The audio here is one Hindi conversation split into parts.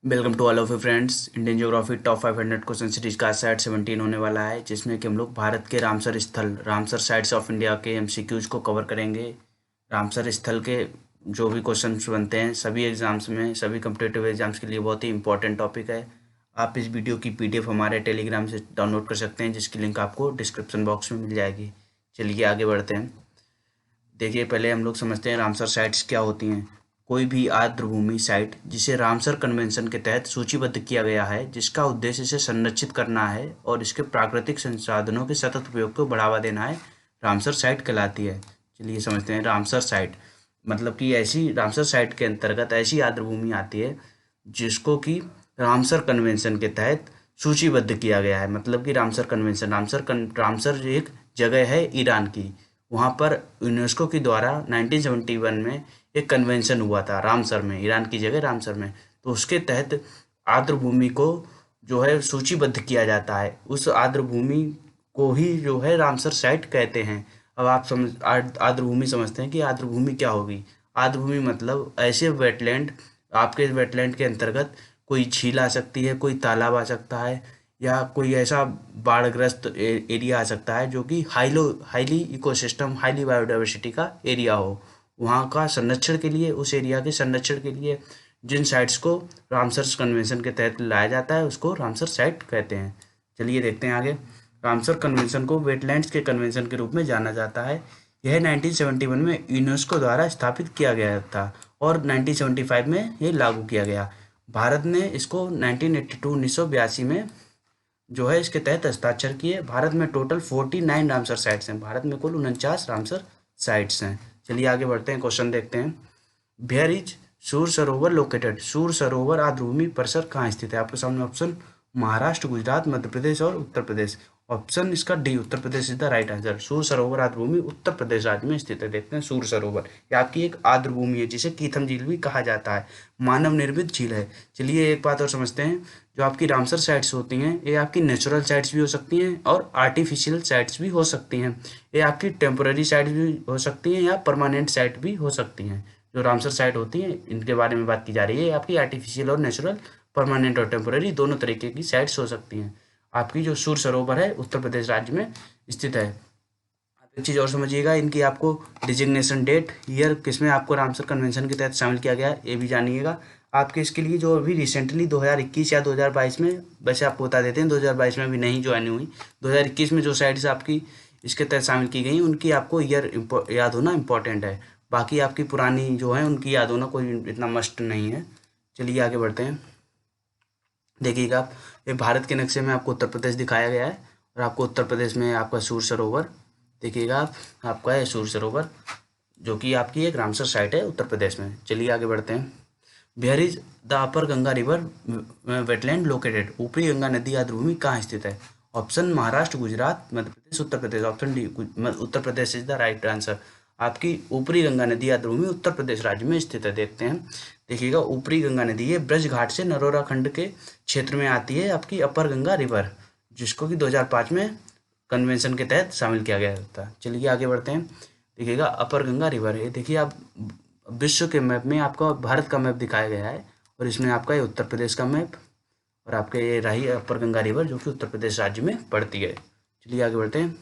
Welcome to all of you friends. Indian geography top 500 question series का सेट 17 होने वाला है, जिसमें कि हम लोग भारत के रामसर स्थल, रामसर साइट्स ऑफ इंडिया के एमसीक्यूज को कवर करेंगे। रामसर स्थल के जो भी क्वेश्चंस बनते हैं सभी एग्जाम्स में, सभी कम्पिटेटिव एग्जाम्स के लिए बहुत ही इंपॉर्टेंट टॉपिक है। आप इस वीडियो की पीडीएफ हमारे टेलीग्राम से डाउनलोड कर सकते हैं, जिसकी लिंक आपको डिस्क्रिप्शन बॉक्स में मिल जाएगी। चलिए आगे बढ़ते हैं। देखिए, पहले हम लोग समझते हैं रामसर साइट्स क्या होती हैं। कोई भी आर्द्रभूमि साइट जिसे रामसर कन्वेंशन के तहत सूचीबद्ध किया गया है, जिसका उद्देश्य इसे संरक्षित करना है और इसके प्राकृतिक संसाधनों के सतत उपयोग को बढ़ावा देना है, रामसर साइट कहलाती है। चलिए समझते हैं रामसर साइट मतलब कि ऐसी रामसर साइट के अंतर्गत ऐसी आर्द्रभूमि आती है जिसको कि रामसर कन्वेंशन के तहत सूचीबद्ध किया गया है। मतलब कि रामसर एक जगह है ईरान की। वहाँ पर यूनेस्को के द्वारा 1971 में एक कन्वेंशन हुआ था रामसर में, ईरान की जगह रामसर में। तो उसके तहत आर्द्रभूमि को जो है सूचीबद्ध किया जाता है। उस आर्द्रभूमि को ही जो है रामसर साइट कहते हैं। अब आप आर्द्रभूमि समझते हैं कि आर्द्रभूमि क्या होगी। आर्द्रभूमि मतलब ऐसे वेटलैंड, आपके वेटलैंड के अंतर्गत कोई झील आ सकती है, कोई तालाब आ सकता है, या कोई ऐसा बाढ़ग्रस्त एरिया आ सकता है जो कि हाईली इकोसिस्टम, हाईली बायोडाइवर्सिटी का एरिया हो। वहाँ का संरक्षण के लिए, उस एरिया के संरक्षण के लिए जिन साइट्स को रामसर कन्वेंशन के तहत लाया जाता है उसको रामसर साइट कहते हैं। चलिए देखते हैं आगे। रामसर कन्वेंशन को वेटलैंड्स के कन्वेंशन के रूप में जाना जाता है। यह 1971 में यूनेस्को द्वारा स्थापित किया गया था और 1975 में ये लागू किया गया। भारत ने इसको 1982 में जो है इसके तहत हस्ताक्षर किए। भारत में टोटल 49 रामसर साइट्स हैं। भारत में कुल 49 रामसर साइट्स हैं। चलिए आगे बढ़ते हैं, क्वेश्चन देखते हैं। वेयर इज सूर सरोवर लोकेटेड? सूर सरोवर आर्द्रभूमि परिसर कहाँ स्थित है? आपके सामने ऑप्शन महाराष्ट्र, गुजरात, मध्य प्रदेश और उत्तर प्रदेश। ऑप्शन इसका D, Uttar Pradesh is the right answer. सूर सरोवर आर्द्रभूमि उत्तर प्रदेश राज्य में स्थित है। देखते हैं सूर सरोवर, ये आपकी एक आर्द्रभूमि है जिसे कीथम झील भी कहा जाता है। मानव निर्मित झील है। चलिए एक बात और समझते हैं। जो आपकी रामसर साइट्स होती हैं ये आपकी नेचुरल साइट्स भी हो सकती हैं और आर्टिफिशियल साइट्स भी हो सकती हैं। ये आपकी टेम्पोररी साइट्स भी हो सकती हैं या परमानेंट साइट भी हो सकती हैं। जो रामसर साइट होती हैं इनके बारे में बात की जा रही है। आपकी आर्टिफिशियल और नेचुरल, परमानेंट और टेम्पोररी दोनों तरीके की साइट्स हो सकती हैं। आपकी जो सूर सरोवर है उत्तर प्रदेश राज्य में स्थित है। आप एक चीज़ और समझिएगा, इनकी आपको डिजिग्नेशन डेट, ईयर किसमें आपको रामसर कन्वेंशन के तहत शामिल किया गया है ये भी जानिएगा। आपके इसके लिए जो अभी रिसेंटली 2021 या 2022 में, वैसे आपको बता देते हैं 2022 में भी नहीं ज्वाइन हुई, 2021 में जो साइट्स आपकी इसके तहत शामिल की गई उनकी आपको ईयर याद होना इम्पॉर्टेंट है। बाकी आपकी पुरानी जो है उनकी याद होना कोई इतना मस्ट नहीं है। चलिए आगे बढ़ते हैं। देखिएगा आप, ये भारत के नक्शे में आपको उत्तर प्रदेश दिखाया गया है और आपको उत्तर प्रदेश में आपका सूर सरोवर देखिएगा आप, आपका है सूर सरोवर जो कि आपकी एक रामसर साइट है उत्तर प्रदेश में। चलिए आगे बढ़ते हैं। Where is the upper Ganga river wetland located? ऊपरी गंगा नदी आर्द्रभूमि कहाँ स्थित है? Option Maharashtra, Gujarat, Madhya Pradesh, Uttar Pradesh. Option D, Uttar Pradesh is the right answer. आपकी ऊपरी गंगा नदी आर्द्रभूमि उत्तर प्रदेश राज्य में स्थित है। देखते हैं, देखिएगा ऊपरी गंगा नदी ये ब्रज घाट से नरोरा खंड के क्षेत्र में आती है, आपकी अपर गंगा रिवर, जिसको कि 2005 में कन्वेंशन के तहत शामिल किया गया था। चलिए आगे बढ़ते हैं। देखिएगा अपर गंगा रिवर है, देखिए आप विश्व के मैप में आपका भारत का मैप दिखाया गया है और इसमें आपका ये उत्तर प्रदेश का मैप और आपके ये रही अपर गंगा रिवर जो कि उत्तर प्रदेश राज्य में पड़ती है। चलिए आगे बढ़ते हैं।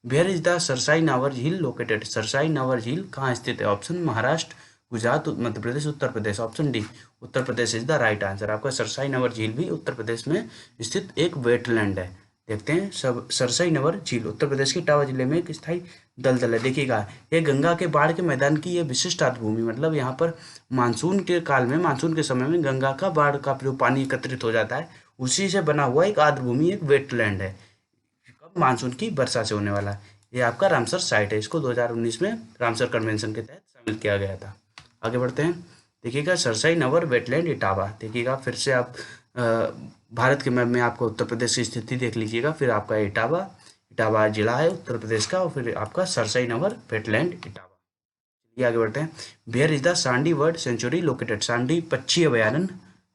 Where is the Sarsai Nawar झील लोकेटेड? सरसाई नावर झील कहाँ स्थित है? Option Maharashtra, Gujarat, Madhya Pradesh, Uttar Pradesh. Option D, Uttar Pradesh is the right answer. आपका सरसाई नवर झील भी उत्तर प्रदेश में स्थित एक वेटलैंड है। देखते हैं, सब सरसाई नवर झील उत्तर प्रदेश के इटावा जिले में एक स्थायी दलदल है। देखिएगा ये गंगा के बाढ़ के मैदान की ये विशिष्ट आर्द्रभूमि, मतलब यहाँ पर मानसून के काल में, मानसून के समय में गंगा का बाढ़ का जो पानी एकत्रित हो जाता है उसी से बना हुआ एक आर्द्रभूमि, एक वेटलैंड है। कब? मानसून की वर्षा से होने वाला। ये आपका रामसर साइट है। इसको 2019 में रामसर कन्वेंशन के तहत शामिल किया गया था। आगे बढ़ते हैं। देखिएगा सरसाई नवर वेटलैंड इटावा। देखिएगा फिर से आप भारत के मैप में आपको उत्तर प्रदेश की स्थिति देख लीजिएगा, फिर आपका इटावा, इटावा जिला है उत्तर प्रदेश का, और फिर आपका सरसाई नवर वेटलैंड इटावा। चलिए आगे बढ़ते हैं। Where is the Sandi bird sanctuary located? Sandi पक्षी अभयारण्य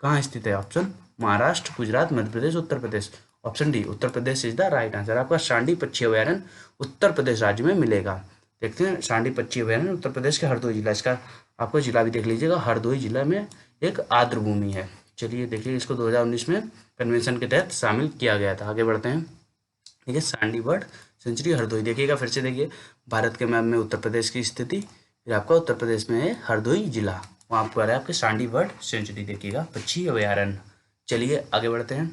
कहाँ स्थित है? Option Maharashtra, Gujarat, Madhya Pradesh, Uttar Pradesh. Option D, Uttar Pradesh is the right answer. आपका सांडी पक्षी अभयारण्य उत्तर प्रदेश राज्य में मिलेगा। देखते हैं, सांडी पक्षी अभयारण्य उत्तर प्रदेश के हरदोई जिला, इसका आपको जिला भी देख लीजिएगा, हरदोई जिला में एक आर्द्रभूमि है। चलिए देखिए, इसको 2019 में कन्वेंशन के तहत शामिल किया गया था। आगे बढ़ते हैं। ठीक है, सांडी बर्ड सेंचुरी हरदोई, देखिएगा फिर से देखिए, भारत के मैप में उत्तर प्रदेश की स्थिति, फिर आपका उत्तर प्रदेश में है हरदोई जिला, वहाँ पर है आपके सांडी बर्ड सेंचुरी, देखिएगा पक्षी अभयारण्य। चलिए आगे बढ़ते हैं।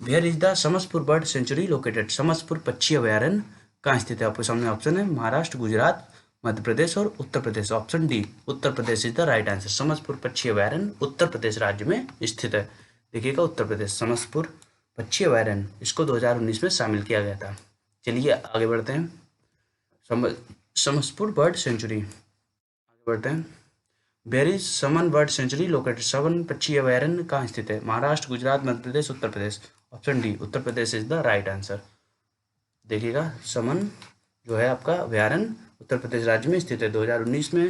Where is the Samaspur bird sanctuary located, Samaspur पक्षी अभयारण्य कहाँ स्थित है? आपके सामने ऑप्शन है महाराष्ट्र, गुजरात, मध्य प्रदेश और Uttar Pradesh. Option D Uttar Pradesh is the right answer. Samaspur पक्षी अभयारण्य उत्तर प्रदेश राज्य में स्थित है। देखिएगा उत्तर प्रदेश, समसपुर पक्षी अभयारण्य, इसको 2019 में शामिल किया गया था। चलिए आगे बढ़ते हैं। समसपुर बर्ड सेंचुरी, आगे बढ़ते हैं। Where is Saman bird sanctuary located, Saman पक्षी अभयारण्य कहाँ स्थित है? Maharashtra, Gujarat, Madhya Pradesh, Uttar Pradesh. Option D Uttar Pradesh is the right answer. देखिएगा समन जो है आपका अभयारण्य उत्तर प्रदेश राज्य में स्थित है। 2019 में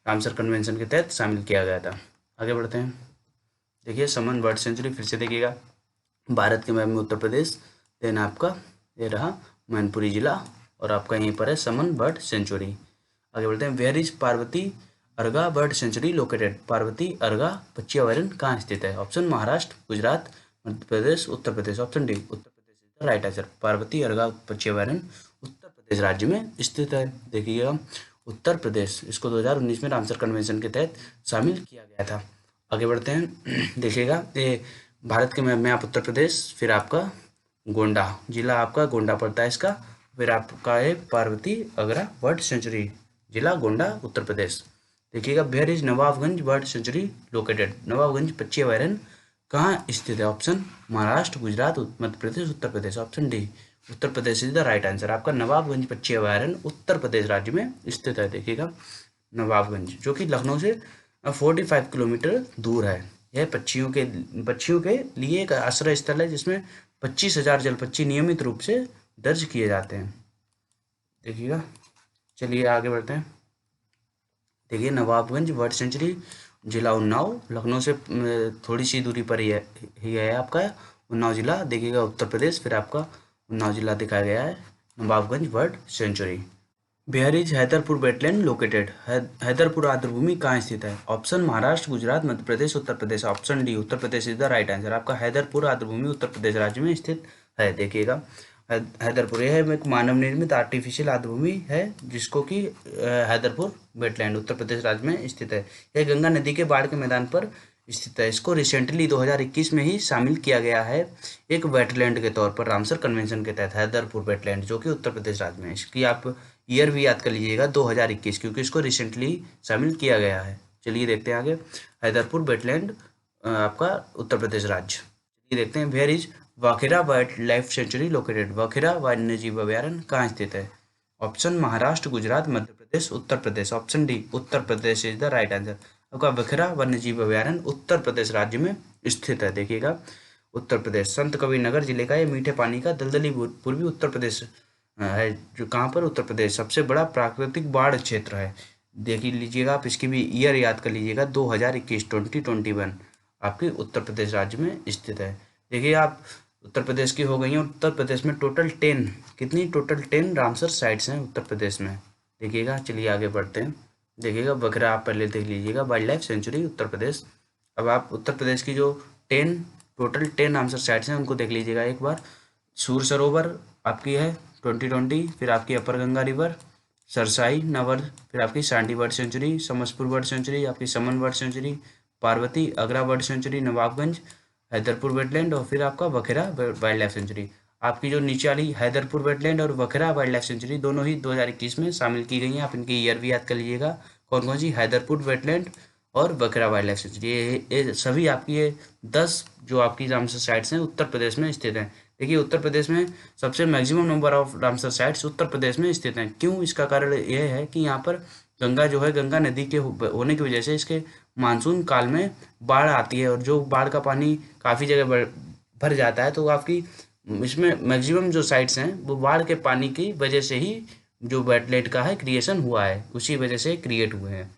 रामसर कन्वेंशन के तहत शामिल किया गया था। आगे बढ़ते हैं। देखिए समन बर्ड सेंचुरी फिर से देखिएगा, भारत के मैप में उत्तर प्रदेश, देन आपका ये रहा मैनपुरी जिला, और आपका यहीं पर है समन बर्ड सेंचुरी। आगे बढ़ते हैं। Where is Parvati Arga bird sanctuary located, Parvati Arga पक्षी अभयारण्य कहाँ स्थित है? Option Maharashtra, Gujarat, Madhya Pradesh, Uttar Pradesh. Option D Uttar Pradesh is the right answer. Parvati Arga पक्षी अभयारण्य उत्तर प्रदेश राज्य में स्थित है। देखिएगा उत्तर प्रदेश, इसको 2019 में रामसर कन्वेंशन के तहत शामिल किया गया था। आगे बढ़ते हैं। देखिएगा ये भारत के मैप में आप उत्तर प्रदेश, फिर आपका गोंडा जिला, आपका गोंडा पड़ता है इसका, फिर आपका है पार्वती अगरा बर्ड सेंचुरी, जिला गोंडा, उत्तर प्रदेश। देखिएगा where is Nawabganj bird sanctuary located, Nawabganj पक्षी अभयारण्य कहाँ स्थित है? Option Maharashtra, Gujarat, Madhya Pradesh, Uttar Pradesh. Option D Uttar Pradesh is the right answer. आपका नवाबगंज पक्षी अभयारण्य उत्तर प्रदेश राज्य में स्थित है। देखिएगा नवाबगंज, जो कि लखनऊ से 45 किलोमीटर दूर है। यह पक्षियों के लिए एक आश्रय स्थल है, जिसमें 25,000 जल पक्षी नियमित रूप से दर्ज किए जाते हैं। देखिएगा चलिए आगे बढ़ते हैं। देखिए नवाबगंज बर्ड सेंचुरी, जिला उन्नाव, लखनऊ से थोड़ी सी दूरी पर ही है आपका उन्नाव जिला। देखिएगा उत्तर प्रदेश, फिर आपका उन्नाव जिला दिखाया गया है, Nawabganj bird sanctuary. Where is Haiderpur wetland located, Haiderpur आर्द्रभूमि कहाँ स्थित है? Option Maharashtra, Gujarat, Madhya Pradesh, Uttar Pradesh. Option D Uttar Pradesh is the right answer. आपका हैदरपुर आर्द्रभूमि उत्तर प्रदेश राज्य में स्थित है। देखिएगा हैदरपुर, यह एक मानव निर्मित आर्टिफिशियल आर्द्रभूमि है, जिसको कि हैदरपुर वेटलैंड उत्तर प्रदेश राज्य में स्थित है। यह गंगा नदी के बाढ़ के मैदान पर स्थित है। इसको रिसेंटली 2021 में ही शामिल किया गया है एक वेटलैंड के तौर पर रामसर कन्वेंशन के तहत, हैदरपुर वेटलैंड, जो कि उत्तर प्रदेश राज्य में। इसकी आप ईयर भी याद कर लीजिएगा 2021, क्योंकि इसको रिसेंटली शामिल किया गया है। चलिए देखते हैं आगे। हैदरपुर वेटलैंड आपका उत्तर प्रदेश राज्य। चलिए देखते हैं। Where is Vaghera wild life sanctuary located, Vaghera वन्यजीव अभयारण्य कहाँ स्थित है? Option Maharashtra, Gujarat, Madhya Pradesh, Uttar Pradesh. Option D Uttar Pradesh is the right answer. आपका वाघेरा वन्यजीव अभयारण्य उत्तर प्रदेश राज्य में स्थित है। देखिएगा उत्तर प्रदेश, संत कबीर नगर जिले का ये मीठे पानी का दलदली पूर्वी उत्तर प्रदेश है, जो कहाँ पर? उत्तर प्रदेश। सबसे बड़ा प्राकृतिक बाढ़ क्षेत्र है। देख लीजिएगा आप, इसकी भी ईयर याद कर लीजिएगा 2021 आपके उत्तर प्रदेश राज्य में स्थित है। देखिए आप उत्तर प्रदेश की हो गई हैं। उत्तर प्रदेश में टोटल 10 रामसर साइट्स हैं उत्तर प्रदेश में। देखिएगा चलिए आगे बढ़ते हैं। देखिएगा बघरा आप पहले देख लीजिएगा, वाइल्ड लाइफ सेंचुरी उत्तर प्रदेश। अब आप उत्तर प्रदेश की जो टोटल 10 रामसर साइट्स हैं उनको देख लीजिएगा एक बार। सूर सरोवर आपकी है 2020, फिर आपकी अपर गंगा रिवर, सरसाई नवर, फिर आपकी Sandi bird sanctuary, Samaspur bird century, आपकी समन bird sanctuary, Parvati Agra bird century, Nawabganj, Haiderpur wetland, और फिर आपका वखेरा वाइल्ड लाइफ सेंचुरी। आपकी जो नीचे वाली हैदरपुर वेटलैंड और वखेरा वाइल्ड लाइफ सेंचुरी दोनों ही 2021 में शामिल की गई हैं। आप इनकी ईयर भी याद कर लीजिएगा, कौन कौन सी, हैदरपुर वेटलैंड और वखेरा वाइल्ड लाइफ सेंचुरी। ये सभी आपकी ये 10 जो आपकी रामसर साइट्स हैं उत्तर प्रदेश में स्थित हैं। देखिए उत्तर प्रदेश में सबसे maximum number of Ramsar sites Uttar Pradesh में स्थित हैं। क्यों? इसका कारण यह है कि यहाँ पर गंगा जो है, गंगा नदी के होने की वजह से इसके मानसून काल में बाढ़ आती है, और जो बाढ़ का पानी काफ़ी जगह भर जाता है, तो आपकी इसमें मैक्सिमम जो साइट्स हैं वो बाढ़ के पानी की वजह से ही जो वेटलैंड का है क्रिएशन हुआ है, उसी वजह से क्रिएट हुए हैं।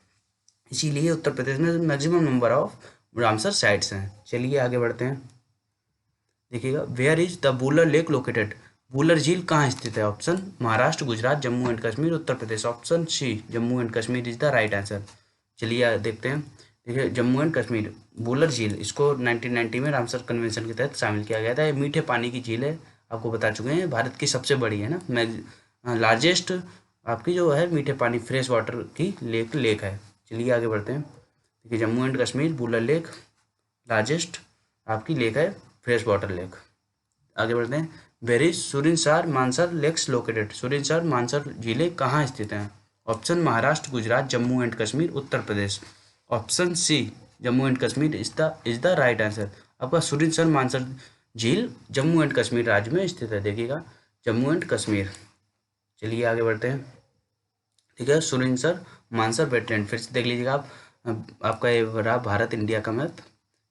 इसीलिए उत्तर प्रदेश में maximum number of Ramsar sites हैं। चलिए आगे बढ़ते हैं। देखिएगा where is the Wular lake located, Wular झील कहाँ स्थित है? Option Maharashtra, Gujarat, Jammu and Kashmir, Uttar Pradesh. Option C Jammu and Kashmir is the right answer. चलिए देखते हैं। देखिए जम्मू एंड कश्मीर वुलर झील, इसको 1990 में रामसर कन्वेंशन के तहत शामिल किया गया था। ये मीठे पानी की झील है, आपको बता चुके हैं, भारत की सबसे बड़ी है ना, लार्जेस्ट आपकी जो है मीठे पानी फ्रेश वाटर की लेक है। चलिए आगे बढ़ते हैं। देखिए Jammu and Kashmir Wular lake largest आपकी लेक है, फ्रेश वाटर लेक। आगे बढ़ते हैं। Where is Surinsar Mansar lakes located, Surinsar Mansar झीलें कहाँ स्थित हैं? Option Maharashtra, Gujarat, Jammu and Kashmir, Uttar Pradesh. Option C Jammu and Kashmir is the right answer. आपका सुरिनसर मानसर झील जम्मू एंड कश्मीर राज्य में स्थित है, देखिएगा जम्मू एंड कश्मीर। चलिए आगे बढ़ते हैं। ठीक है, सुरिनसर मानसर वेटलैंड फिर से देख लीजिएगा आप। आपका ये रहा भारत इंडिया का मैप,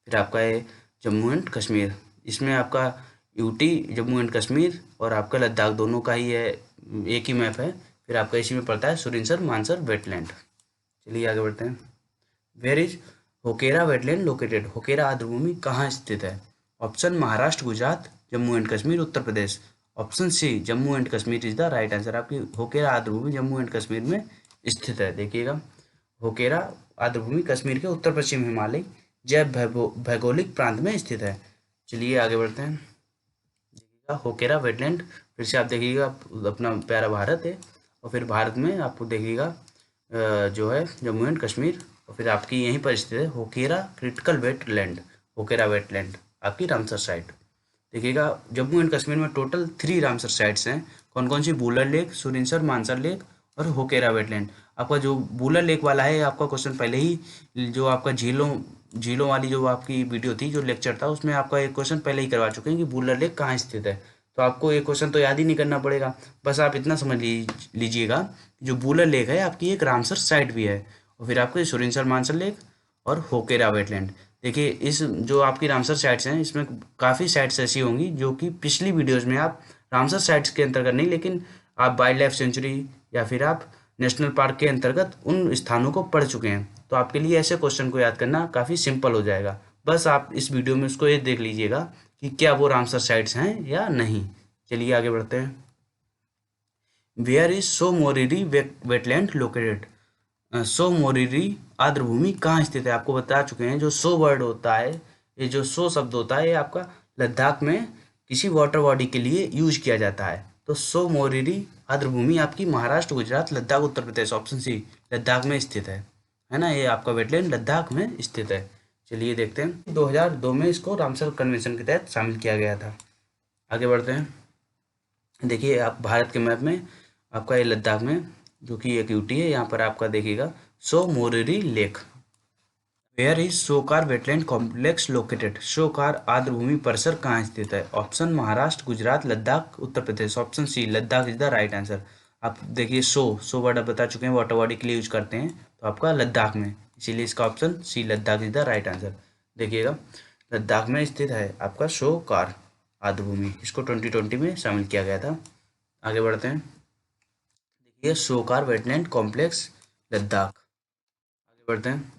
फिर आपका ये जम्मू एंड कश्मीर, इसमें आपका यूटी जम्मू एंड कश्मीर और आपका लद्दाख दोनों का ही है, एक ही मैप है। फिर आपका इसी में पड़ता है सुरिनसर मानसर वेटलैंड। चलिए आगे बढ़ते हैं। Where is Hokera wetland located, Hokera आर्द्रभूमि कहाँ स्थित है? Option Maharashtra, Gujarat, Jammu and Kashmir, Uttar Pradesh. Option C Jammu and Kashmir is the right answer. आपकी होकेरा आर्द्रभूमि जम्मू एंड कश्मीर में स्थित है, देखिएगा होकेरा आर्द्रभूमि कश्मीर के उत्तर पश्चिम हिमालय जैव भौगोलिक प्रांत में स्थित है। चलिए आगे बढ़ते हैं। देखिएगा होकेरा वेटलैंड फिर से आप देखिएगा, अपना प्यारा भारत है, और फिर भारत में आपको देखिएगा जो है जम्मू एंड कश्मीर, और फिर आपकी यहीं पर स्थित है Hokera critical wetland, Hokera wetland आपकी रामसर साइट। देखिएगा जम्मू एंड कश्मीर में टोटल 3 रामसर साइट्स हैं। कौन कौन सी? बूलर लेक, सुरिनसर मानसर लेक और होकेरा वेटलैंड। आपका जो बूलर लेक वाला है, आपका क्वेश्चन पहले ही जो आपका झीलों झीलों वाली जो आपकी वीडियो थी, जो लेक्चर था, उसमें आपका एक क्वेश्चन पहले ही करवा चुके हैं कि बूलर लेक कहाँ स्थित है। तो आपको ये क्वेश्चन तो याद ही नहीं करना पड़ेगा, बस आप इतना समझ लीजिएगा जो बूलर लेक है आपकी एक रामसर साइट भी है, और फिर आपके सुरिनसर मानसर लेक और होकेरा वेटलैंड। देखिए इस जो आपकी रामसर साइट्स हैं, इसमें काफ़ी साइट्स ऐसी होंगी जो कि पिछली वीडियोज़ में आप रामसर साइट्स के अंतर्गत नहीं, लेकिन आप वाइल्ड लाइफ सेंचुरी या फिर आप नेशनल पार्क के अंतर्गत उन स्थानों को पढ़ चुके हैं। तो आपके लिए ऐसे क्वेश्चन को याद करना काफ़ी सिंपल हो जाएगा। बस आप इस वीडियो में उसको ये देख लीजिएगा कि क्या वो रामसर साइट्स हैं या नहीं। चलिए आगे बढ़ते हैं। Where is Tso Moriri wetland located, Tso Moriri आर्द्रभूमि कहाँ स्थित है? आपको बता चुके हैं जो सो वर्ड होता है, ये जो सो शब्द होता है, ये आपका लद्दाख में किसी वाटर बॉडी के लिए यूज किया जाता है। तो सो मोरिरी आर्द्रभूमि आपकी महाराष्ट्र, गुजरात, लद्दाख, उत्तर प्रदेश, ऑप्शन सी लद्दाख में स्थित है ना, ये आपका वेटलैंड लद्दाख में स्थित है। चलिए देखते हैं। 2002 में इसको रामसर कन्वेंशन के तहत शामिल किया गया था। आगे बढ़ते हैं। देखिए आप भारत के मैप में आपका ये लद्दाख में जो कि एक यूटी है, यहाँ पर आपका देखिएगा Tso Moriri lake. Where is Tsokar wetland complex located, Tsokar आर्द्रभूमि परिसर कहाँ स्थित है? Option Maharashtra, Gujarat, Ladakh, Uttar Pradesh. Option C Ladakh is the right answer. आप देखिए सो वर्ड आप बता चुके हैं, वाटर बॉडी के लिए यूज करते हैं, तो आपका लद्दाख में, इसीलिए इसका option C Ladakh is the right answer. देखिएगा लद्दाख में स्थित है आपका शोकार आर्द्रभूमि, इसको 2020 में शामिल किया गया था। आगे बढ़ते हैं। देखिए शोकार वेटलैंड कॉम्प्लेक्स लद्दाख। आगे बढ़ते हैं।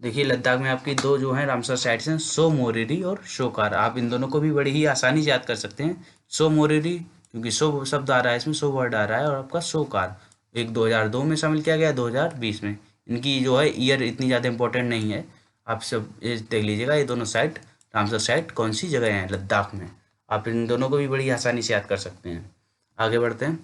देखिए लद्दाख में आपकी दो जो हैं रामसर साइट्स हैं, सो मोरिरी और शोकार। आप इन दोनों को भी बड़ी ही आसानी से याद कर सकते हैं। सो मोरिरी क्योंकि सो शब्द आ रहा है, इसमें सो वर्ड आ रहा है, और आपका शोकार एक 2002 में शामिल किया गया, 2020 में। इनकी जो है ईयर इतनी ज़्यादा इंपॉर्टेंट नहीं है, आप सब ये देख लीजिएगा ये दोनों साइट रामसर साइट कौन सी जगह हैं लद्दाख में। आप इन दोनों को भी बड़ी आसानी से याद कर सकते हैं। आगे बढ़ते हैं।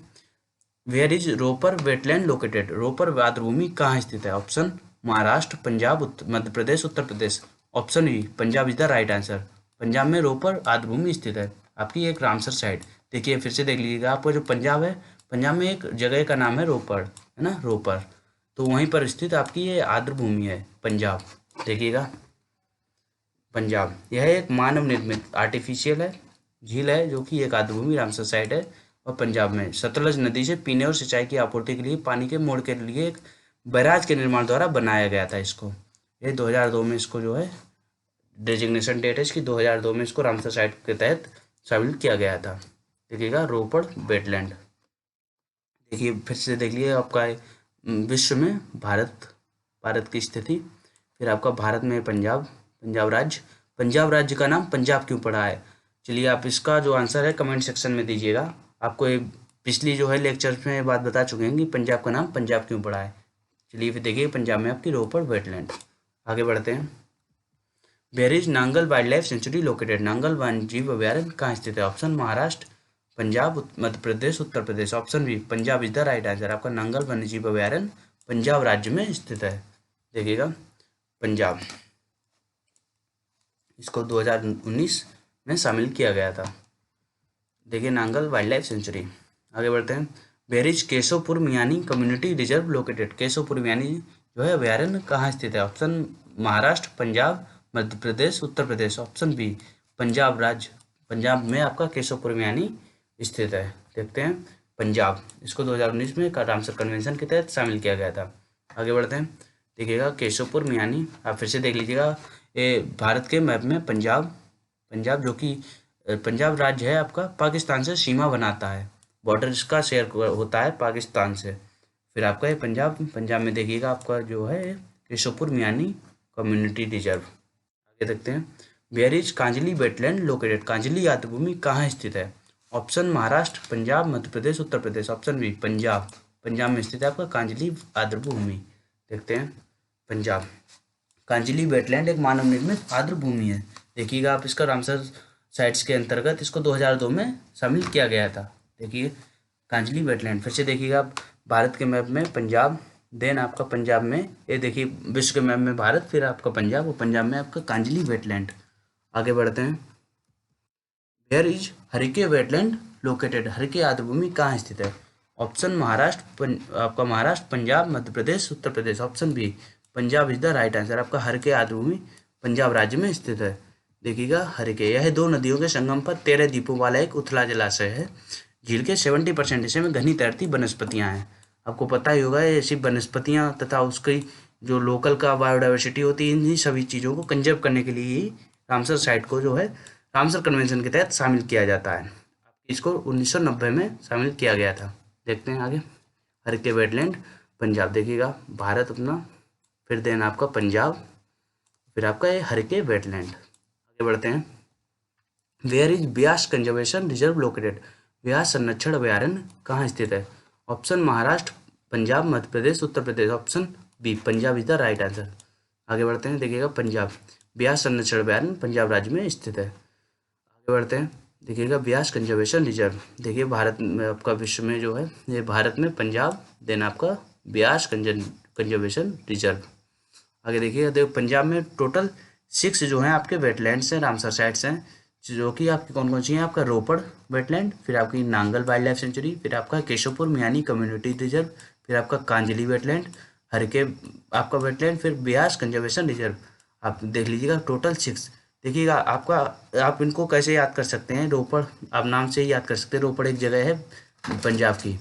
Where is Ropar wetland located, Ropar आर्द्रभूमि कहाँ स्थित है? Option Maharashtra, Punjab, Madhya Pradesh, Uttar Pradesh. Option B Punjab is the right answer. Punjab में रोपर आर्द्रभूमि स्थित है, आपकी एक रामसर साइट। देखिए फिर से देख लीजिएगा, आपका जो पंजाब है, पंजाब में एक जगह का नाम है रोपड़, है ना, रोपर, तो वहीं पर स्थित आपकी ये आर्द्रभूमि है पंजाब। देखिएगा पंजाब, यह एक मानव निर्मित आर्टिफिशियल है झील है, जो कि एक आर्द्रभूमि रामसर साइट है, और पंजाब में सतलज नदी से पीने और सिंचाई की आपूर्ति के लिए पानी के मोड़ के लिए एक बैराज के निर्माण द्वारा बनाया गया था इसको। ये 2002 में इसको जो है डेजिग्नेशन डेट है इसकी, 2002 में इसको रामसर साइट के तहत शामिल किया गया था। देखिएगा रोपड़ वेटलैंड। देखिए फिर से देख लिए आपका विश्व में भारत की स्थिति, फिर आपका भारत में पंजाब राज्य का नाम पंजाब क्यों पड़ा है? चलिए आप इसका जो आंसर है कमेंट सेक्शन में दीजिएगा। आपको ये पिछली जो है लेक्चर्स में बात बता चुके हैं कि पंजाब का नाम पंजाब क्यों पड़ा है। चलिए फिर देखिए पंजाब में आपकी रोपड़ वेटलैंड। आगे बढ़ते हैं। Where is Nangal wild life sanctuary located? Nangal वन्य जीव अभयारण्य कहाँ स्थित है? Option Maharashtra, Punjab, Madhya Pradesh, Uttar Pradesh. Option B Punjab is the right answer. आपका नांगल वन्य जीव अभयारण्य पंजाब राज्य में स्थित है। देखिएगा पंजाब, इसको 2019 में शामिल किया गया था। देखिए नांगल वाइल्ड लाइफ सेंचुरी। आगे बढ़ते हैं। Where is Keshopur Miani community reserve located? Keshopur Miani जो है अभयारण्य कहाँ स्थित है? Option Maharashtra, Punjab, Madhya Pradesh, Uttar Pradesh. Option B Punjab राज्य, पंजाब में आपका केशवपुर मियानी स्थित है। देखते हैं पंजाब, इसको 2019 में रामसर कन्वेंशन के तहत शामिल किया गया था। आगे बढ़ते हैं। देखिएगा केशवपुर मियानी, आप फिर से देख लीजिएगा, ये भारत के मैप में पंजाब, पंजाब जो कि पंजाब राज्य है आपका पाकिस्तान से सीमा बनाता है, बॉर्डर इसका शेयर होता है पाकिस्तान से। फिर आपका ये पंजाब, पंजाब में देखिएगा आपका जो है केशवपुर मियानी कम्युनिटी रिजर्व। आगे देखते हैं। Where is Kanjli wetland located? Kanjli आर्द्रभूमि कहाँ स्थित है? Option Maharashtra, Punjab, Madhya Pradesh, Uttar Pradesh. Option B Punjab, Punjab में स्थित है आपका कांजली आर्द्रभूमि। देखते हैं पंजाब। कांजली वेटलैंड एक मानव निर्मित आर्द्रभूमि है। देखिएगा आप, इसका रामसर साइट्स के अंतर्गत इसको 2002 में शामिल किया गया था। देखिए कांजली वेटलैंड, फिर से देखिएगा आप, भारत के मैप में पंजाब, देन आपका पंजाब में ये देखिए विश्व के मैप में भारत, फिर आपका पंजाब, और पंजाब में आपका कांजली वेटलैंड। आगे बढ़ते हैं। Where is Harike wetland located? Harike आर्द्रभूमि कहाँ स्थित है? ऑप्शन महाराष्ट्र, आपका Maharashtra, Punjab, Madhya Pradesh, Uttar Pradesh. Option B Punjab is the right answer. आपका हरिके आर्द्रभूमि पंजाब राज्य में स्थित है। देखिएगा हरिके, यह दो नदियों के संगम पर 13 द्वीपों वाला एक उथला जलाशय है। झील के 70% हिस्से में घनी तैरती वनस्पतियां हैं। आपको पता ही होगा, ऐसी वनस्पतियां तथा उसकी जो लोकल का बायोडाइवर्सिटी होती है, इन सभी चीज़ों को कंजर्व करने के लिए ही रामसर साइट को जो है रामसर कन्वेंशन के तहत शामिल किया जाता है। इसको 1990 में शामिल किया गया था। देखते हैं आगे। हरिके वेटलैंड पंजाब, देखिएगा भारत अपना, फिर देन आपका पंजाब, फिर आपका ये हरिके वेटलैंड। आगे बढ़ते हैं। Where is Beas conservation reserve located? Beas संरक्षण अभयारण्य कहाँ स्थित है? Option Maharashtra, Punjab, Madhya Pradesh, Uttar Pradesh. Option B Punjab is the right answer. आगे बढ़ते हैं। देखिएगा पंजाब, ब्यास संरक्षण अभयारण्य पंजाब राज्य में स्थित है। आगे बढ़ते हैं। देखिएगा ब्यास कंजर्वेशन रिजर्व, देखिए भारत में आपका, विश्व में जो है ये भारत में पंजाब, देन आपका ब्यास कंजर्वेशन रिजर्व। आगे देखिएगा, देखो पंजाब में टोटल 6 जो हैं आपके वेटलैंड्स हैं, रामसर साइट्स हैं, जो कि आपकी कौन कौन सी हैं? आपका रोपड़ वेटलैंड, फिर आपकी नांगल वाइल्ड लाइफ सेंचुरी, फिर आपका केशवपुर मियानी कम्युनिटी रिजर्व, फिर आपका कांजली वेटलैंड, हरके आपका वेटलैंड, फिर ब्यास कंजर्वेशन रिजर्व। आप देख लीजिएगा टोटल 6। देखिएगा आपका, आप इनको कैसे याद कर सकते हैं? रोपड़ आप नाम से ही याद कर सकते हैं, रोपड़ एक जगह है पंजाब की।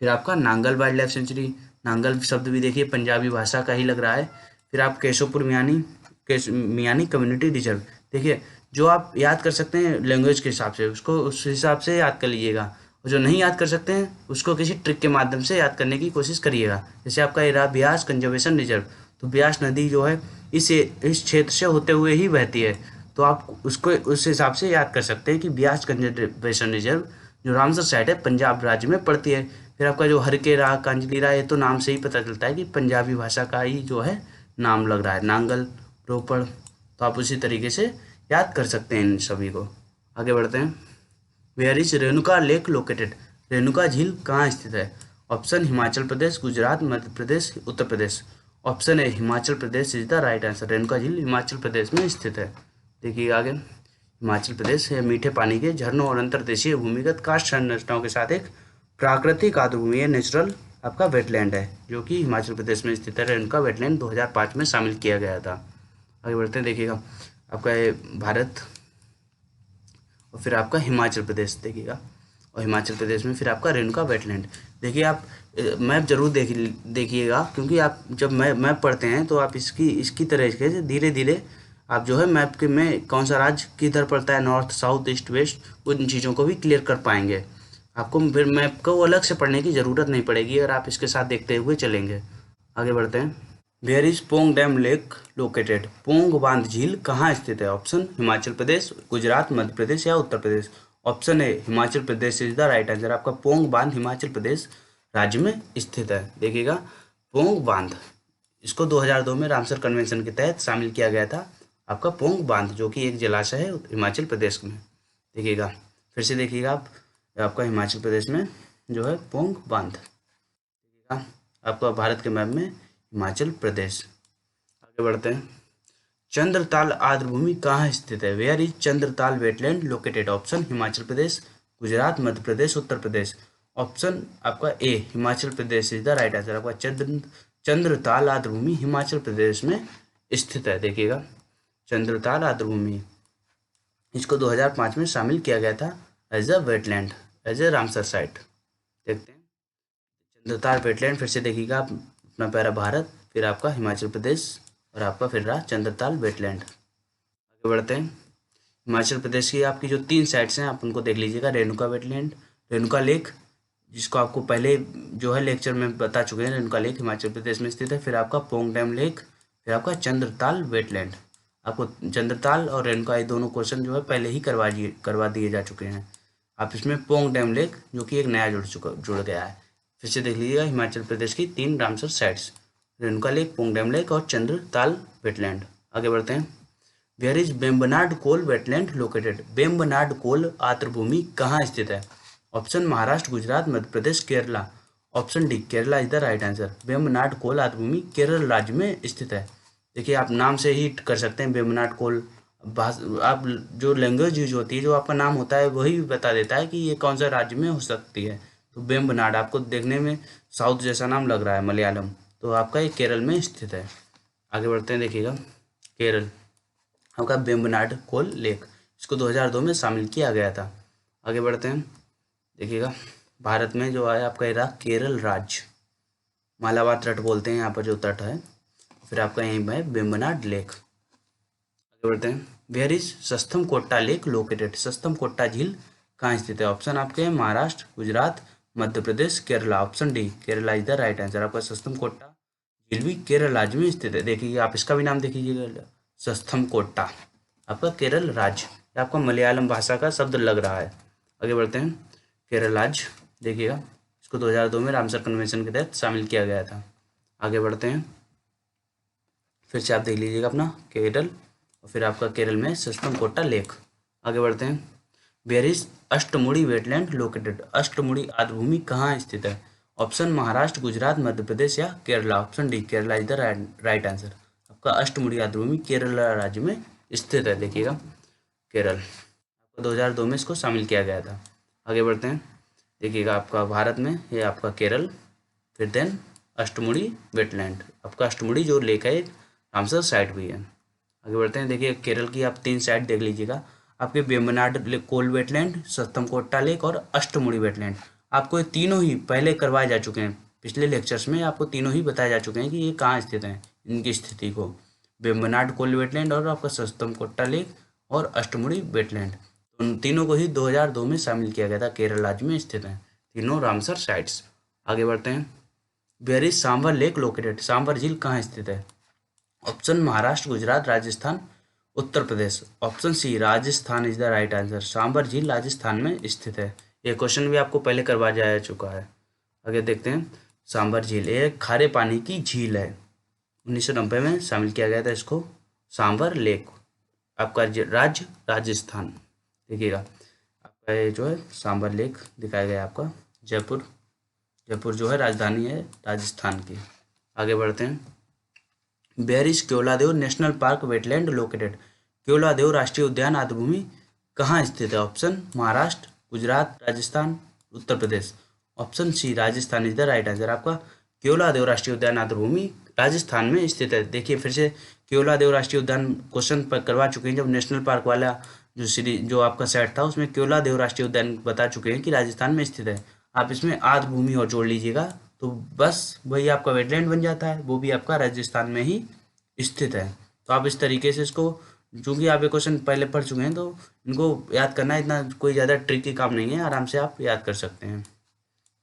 फिर आपका Nangal wild life sanctuary, Nangal शब्द भी देखिए पंजाबी भाषा का ही लग रहा है। फिर आप केशवपुर मियानी कम्युनिटी रिजर्व, देखिए जो आप याद कर सकते हैं लैंग्वेज के हिसाब से, उसको उस हिसाब से याद कर लीजिएगा, और जो नहीं याद कर सकते हैं उसको किसी ट्रिक के माध्यम से याद करने की कोशिश करिएगा। जैसे आपका ये रहा ब्यास कंजर्वेशन रिजर्व, तो ब्यास नदी जो है इस क्षेत्र से होते हुए ही बहती है, तो आप उसको उस हिसाब से याद कर सकते हैं कि ब्यास कंजर्वेशन रिजर्व जो रामसर साइट है पंजाब राज्य में पड़ती है। फिर आपका जो हरके रहा, कांजली रहा, ये तो नाम से ही पता चलता है कि पंजाबी भाषा का ही जो है नाम लग रहा है, नांगल, रोपड़, तो आप उसी तरीके से याद कर सकते हैं इन सभी को। आगे बढ़ते हैं। Where is Renuka lake located? Renuka झील कहाँ स्थित है? Option Himachal Pradesh, Gujarat, Madhya Pradesh, Uttar Pradesh. Option A Himachal Pradesh is the right answer. Renuka झील हिमाचल प्रदेश में स्थित है। देखिए आगे, हिमाचल प्रदेश है मीठे पानी के झरनों और अंतर्देशीय भूमिगत काष्ठ संरचनाओं के साथ एक प्राकृतिक आर्द्रभूमि है, नेचुरल आपका वेटलैंड है, जो कि हिमाचल प्रदेश में स्थित है। रेणुका वेटलैंड 2005 में शामिल किया गया था। आगे बढ़ते हैं। देखिएगा आपका ये भारत, और फिर आपका हिमाचल प्रदेश देखिएगा, और हिमाचल प्रदेश में फिर आपका रेणुका वेटलैंड। देखिए आप मैप जरूर देखिएगा, क्योंकि आप जब मैप पढ़ते हैं तो आप इसकी तरीके से धीरे धीरे आप जो है मैप के में कौन सा राज्य किधर पड़ता है, नॉर्थ, साउथ, ईस्ट, वेस्ट, उन चीज़ों को भी क्लियर कर पाएंगे। आपको फिर मैप को अलग से पढ़ने की ज़रूरत नहीं पड़ेगी अगर आप इसके साथ देखते हुए चलेंगे। आगे बढ़ते हैं। Where is Pong dam lake located? Pong बांध झील कहाँ स्थित है? ऑप्शन हिमाचल प्रदेश, गुजरात, मध्य प्रदेश या Uttar Pradesh. Option A Himachal Pradesh is the right answer. आपका पोंग बांध हिमाचल प्रदेश राज्य में स्थित है। देखिएगा पोंग बांध, इसको 2002 में रामसर कन्वेंशन के तहत शामिल किया गया था आपका पोंग बांध, जो कि एक जलाशय है हिमाचल प्रदेश में। देखिएगा, फिर से देखिएगा आप, आपका हिमाचल प्रदेश में जो है पोंग बांध, देखिएगा आपका भारत के मैप में हिमाचल प्रदेश। आगे बढ़ते हैं। चंद्रताल आर्द्रभूमि कहाँ स्थित है? Where is Chandratal wetland located? Option Himachal Pradesh, Gujarat, Madhya Pradesh, Uttar Pradesh. Option आपका A Himachal Pradesh is the right answer. आपका चंद्रताल आर्द्रभूमि हिमाचल प्रदेश में स्थित है। देखिएगा, चंद्रताल आर्द्रभूमि, इसको 2005 में शामिल किया गया था as a wetland, as a Ramsar site. देखते हैं चंद्रताल वेटलैंड, फिर से देखिएगा आप, अपना प्यारा भारत, फिर आपका हिमाचल प्रदेश, और आपका फिर रहा चंद्रताल वेटलैंड। आगे बढ़ते हैं। हिमाचल प्रदेश की आपकी जो 3 साइट्स हैं आप उनको देख लीजिएगा। रेणुका वेटलैंड, रेणुका लेक, जिसको आपको पहले जो है लेक्चर में बता चुके हैं, रेणुका लेक हिमाचल प्रदेश में स्थित है। फिर आपका पोंग डैम लेक, फिर आपका चंद्रताल वेटलैंड। आपको चंद्रताल और रेणुका ये दोनों क्वेश्चन जो है पहले ही करवा दिए जा चुके हैं। आप इसमें पोंग डैम लेक, जो कि एक नया जुड़ गया है, फिर से देख लीजिएगा। हिमाचल प्रदेश की 3 Ramsar sites, Renuka lake, Pong dam lake और चंद्रताल वेटलैंड। आगे बढ़ते हैं। Where is Vembanad Kol wetland located? Vembanad Kol आर्द्रभूमि कहाँ स्थित है? Option Maharashtra, Gujarat, Madhya Pradesh, Kerala. Option D Kerala is the right answer. Vembanad Kol आर्द्रभूमि केरल राज्य में स्थित है। देखिए, आप नाम से ही कर सकते हैं बेम्बनाड कोल। आप जो लैंग्वेज यूज होती है, जो आपका नाम होता है, वही बता देता है कि ये कौन सा राज्य में हो सकती है। तो बेम्बनाड आपको देखने में साउथ जैसा नाम लग रहा है, मलयालम, तो आपका ये केरल में स्थित है। आगे बढ़ते हैं। देखिएगा, केरल, आपका बेम्बनाड कोल लेक, इसको 2002 में शामिल किया गया था। आगे बढ़ते हैं। देखिएगा, भारत में जो है आपका ये रहा केरल राज्य, मालाबार तट बोलते हैं यहाँ पर जो तट है। फिर आपका यहीं है बेम्बनाड लेक। आगे बढ़ते हैं। Where is Sasthamkotta lake located? Sasthamkotta झील कहाँ स्थित है? ऑप्शन आपके हैं Maharashtra, Gujarat, Madhya Pradesh, Kerala. Option D Kerala is the right answer. आपका सस्थम कोट्टा झील भी केरल राज्य में स्थित है। देखिए, आप इसका भी नाम देखिएगा, सस्थम कोट्टा, आपका केरल राज्य। आपका मलयालम भाषा का शब्द लग रहा है। आगे बढ़ते हैं। केरल राज्य, देखिएगा, इसको 2002 में रामसर कन्वेंशन के तहत शामिल किया गया था। आगे बढ़ते हैं। फिर से आप देख लीजिएगा अपना केरल, और फिर आपका केरल में सस्तम कोट्टा लेक। आगे बढ़ते हैं। Where is Ashtamudi wetland located? Ashtamudi आर्द्रभूमि कहाँ स्थित है? ऑप्शन महाराष्ट्र, गुजरात, मध्य प्रदेश या Kerala. Option D Kerala is the right answer. आपका अष्टमुड़ी आर्द्रभूमि केरल राज्य में स्थित है। देखिएगा, केरल, आपको 2002 में इसको शामिल किया गया था। आगे बढ़ते हैं। देखिएगा, आपका भारत में ये आपका केरल, फिर देन अष्टमुड़ी वेटलैंड, आपका अष्टमुड़ी जो लेक है रामसर साइट भी है। आगे बढ़ते हैं। देखिए, केरल की आप 3 साइट देख लीजिएगा, आपके बेम्बनाड कोल वेटलैंड, सस्तम कोट्टा लेक और अष्टमुड़ी वेटलैंड। आपको ये तीनों ही पहले करवाए जा चुके हैं, पिछले लेक्चर्स में आपको तीनों ही बताए जा चुके हैं कि ये कहाँ स्थित हैं, इनकी स्थिति को। बेम्बनाड कोल वेटलैंड और आपका सस्तम कोट्टा लेक और अष्टमुड़ी वेटलैंड, उन तीनों को ही 2002 में शामिल किया गया था। केरल राज्य में स्थित हैं तीनों रामसर साइट्स। आगे बढ़ते हैं। Where is Sambhar lake located? Sambhar झील कहाँ स्थित है? Option Maharashtra, Gujarat, Rajasthan, Uttar Pradesh. Option C Rajasthan is the right answer. Sambhar झील राजस्थान में स्थित है। ये क्वेश्चन भी आपको पहले करवाया जा चुका है। आगे देखते हैं। सांभर झील एक खारे पानी की झील है, 1990 में शामिल किया गया था इसको। सांभर लेक, आपका राज्य राजस्थान। देखिएगा, आपका ये जो है सांभर लेक दिखाया गया आपका जयपुर, जयपुर जो है राजधानी है राजस्थान की। आगे बढ़ते हैं। Where is Keoladeo national park wetland located? Keoladeo राष्ट्रीय उद्यान आर्द्रभूमि कहाँ स्थित है? Option Maharashtra, Gujarat, Rajasthan, Uttar Pradesh. Option C Rajasthan is the right answer. आपका केवलादेव राष्ट्रीय उद्यान आर्द्रभूमि राजस्थान में स्थित है। देखिए, फिर से केवलादेव राष्ट्रीय उद्यान क्वेश्चन पर करवा चुके हैं, जब नेशनल पार्क वाला जो सीरीज जो आपका सेट था उसमें केवलादेव राष्ट्रीय उद्यान बता चुके हैं कि राजस्थान में स्थित है। आप इसमें आर्द्रभूमि और जोड़ लीजिएगा तो बस वही आपका वेटलैंड बन जाता है, वो भी आपका राजस्थान में ही स्थित है। तो आप इस तरीके से इसको, चूँकि आप ये क्वेश्चन पहले पढ़ चुके हैं, तो इनको याद करना इतना कोई ज़्यादा ट्रिकी काम नहीं है, आराम से आप याद कर सकते हैं।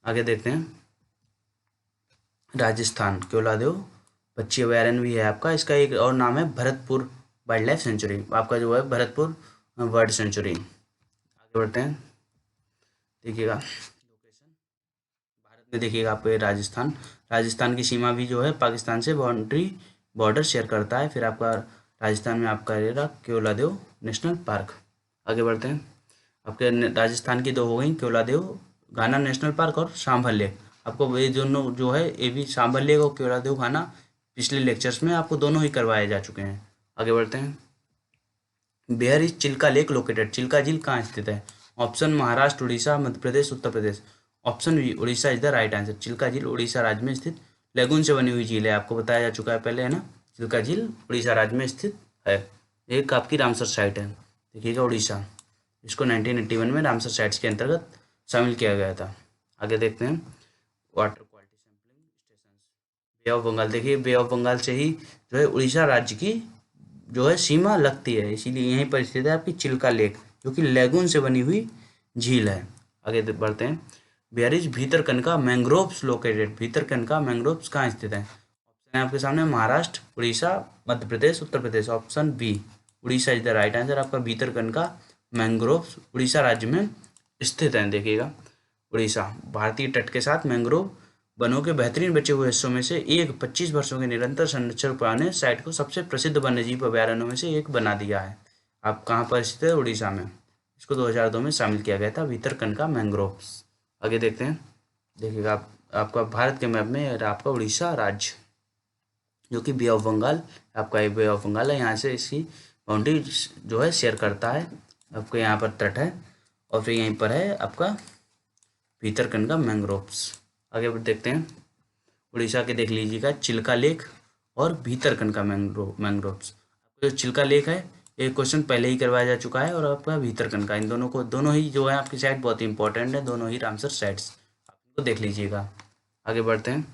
आगे देखते हैं। राजस्थान केवलादेव पक्षी अभयारण्य भी है आपका, इसका एक और नाम है भरतपुर वाइल्ड लाइफ सेंचुरी, आपका जो है भरतपुर बर्ड सेंचुरी। आगे बढ़ते हैं। देखिएगा लोकेशन, भारत में देखिएगा आपको ये राजस्थान, राजस्थान की सीमा भी जो है पाकिस्तान से बॉर्डर शेयर करता है। फिर आपका राजस्थान में आपका रहेगा केवलादेव नेशनल पार्क। आगे बढ़ते हैं। आपके राजस्थान की दो हो गई, केवलादेव घाना नेशनल पार्क और सांभर लेक। आपको ये दोनों जो है, ये भी सांभर लेक और केवलादेव घाना पिछले लेक्चर्स में आपको दोनों ही करवाए जा चुके हैं। आगे बढ़ते हैं। Where is Chilka lake located, Chilka झील कहाँ स्थित है? Option Maharashtra, Orissa, Madhya Pradesh, Uttar Pradesh. Option B Orissa is the right answer. Chilka झील उड़ीसा राज्य में स्थित लेगून से बनी हुई झील है, आपको बताया जा चुका है पहले, है ना। चिल्का झील उड़ीसा राज्य में स्थित है। एक आपकी रामसर साइट है, देखिएगा उड़ीसा। इसको 1981 में रामसर साइट्स के अंतर्गत शामिल किया गया था। आगे देखते हैं। Water quality sampling station, bay of Bengal. देखिए बे ऑफ बंगाल से ही जो है उड़ीसा राज्य की जो है सीमा लगती है, इसीलिए यहीं पर स्थित है आपकी चिल्का लेक, जो कि लेगून से बनी हुई झील है। आगे बढ़ते हैं। Where is Bhitarkanika mangroves located, Bhitarkanika mangroves कहाँ स्थित है? ऑप्शन है आपके सामने Maharashtra, Orissa, Madhya Pradesh, Uttar Pradesh. Option B Orissa is the right answer. आपका भीतरकनिका मैंग्रोव्स उड़ीसा राज्य में स्थित है। देखिएगा उड़ीसा भारतीय तट के साथ मैंग्रोव वनों के बेहतरीन बचे हुए हिस्सों में से एक 25 वर्षों के निरंतर संरक्षण पुराने साइट को सबसे प्रसिद्ध वन्यजीव अभयारण्यों में से एक बना दिया है। आप कहाँ पर स्थित है? उड़ीसा में। इसको 2002 में शामिल किया गया था, भीतरकनिका मैंग्रोव्स। आगे देखते हैं। देखिएगा आपका भारत के मैप में आपका उड़ीसा राज्य, जो कि बे ऑफ बंगाल, आपका बे ऑफ बंगाल है, यहाँ से इसकी बाउंड्री जो है शेयर करता है। आपको यहाँ पर तट है और फिर यहीं पर है आपका भीतरकनिका मैंग्रोव्स। आगे देखते हैं। उड़ीसा के देख लीजिएगा चिल्का लेक और भीतरकनिका मैंग्रोव्स। आपको जो चिल्का लेक है, एक क्वेश्चन पहले ही करवाया जा चुका है, और आपका भीतरकनिका, इन दोनों को, दोनों ही जो है आपकी साइट बहुत ही इंपॉर्टेंट है, दोनों ही रामसर साइट्स, आप इनको देख लीजिएगा। आगे बढ़ते हैं।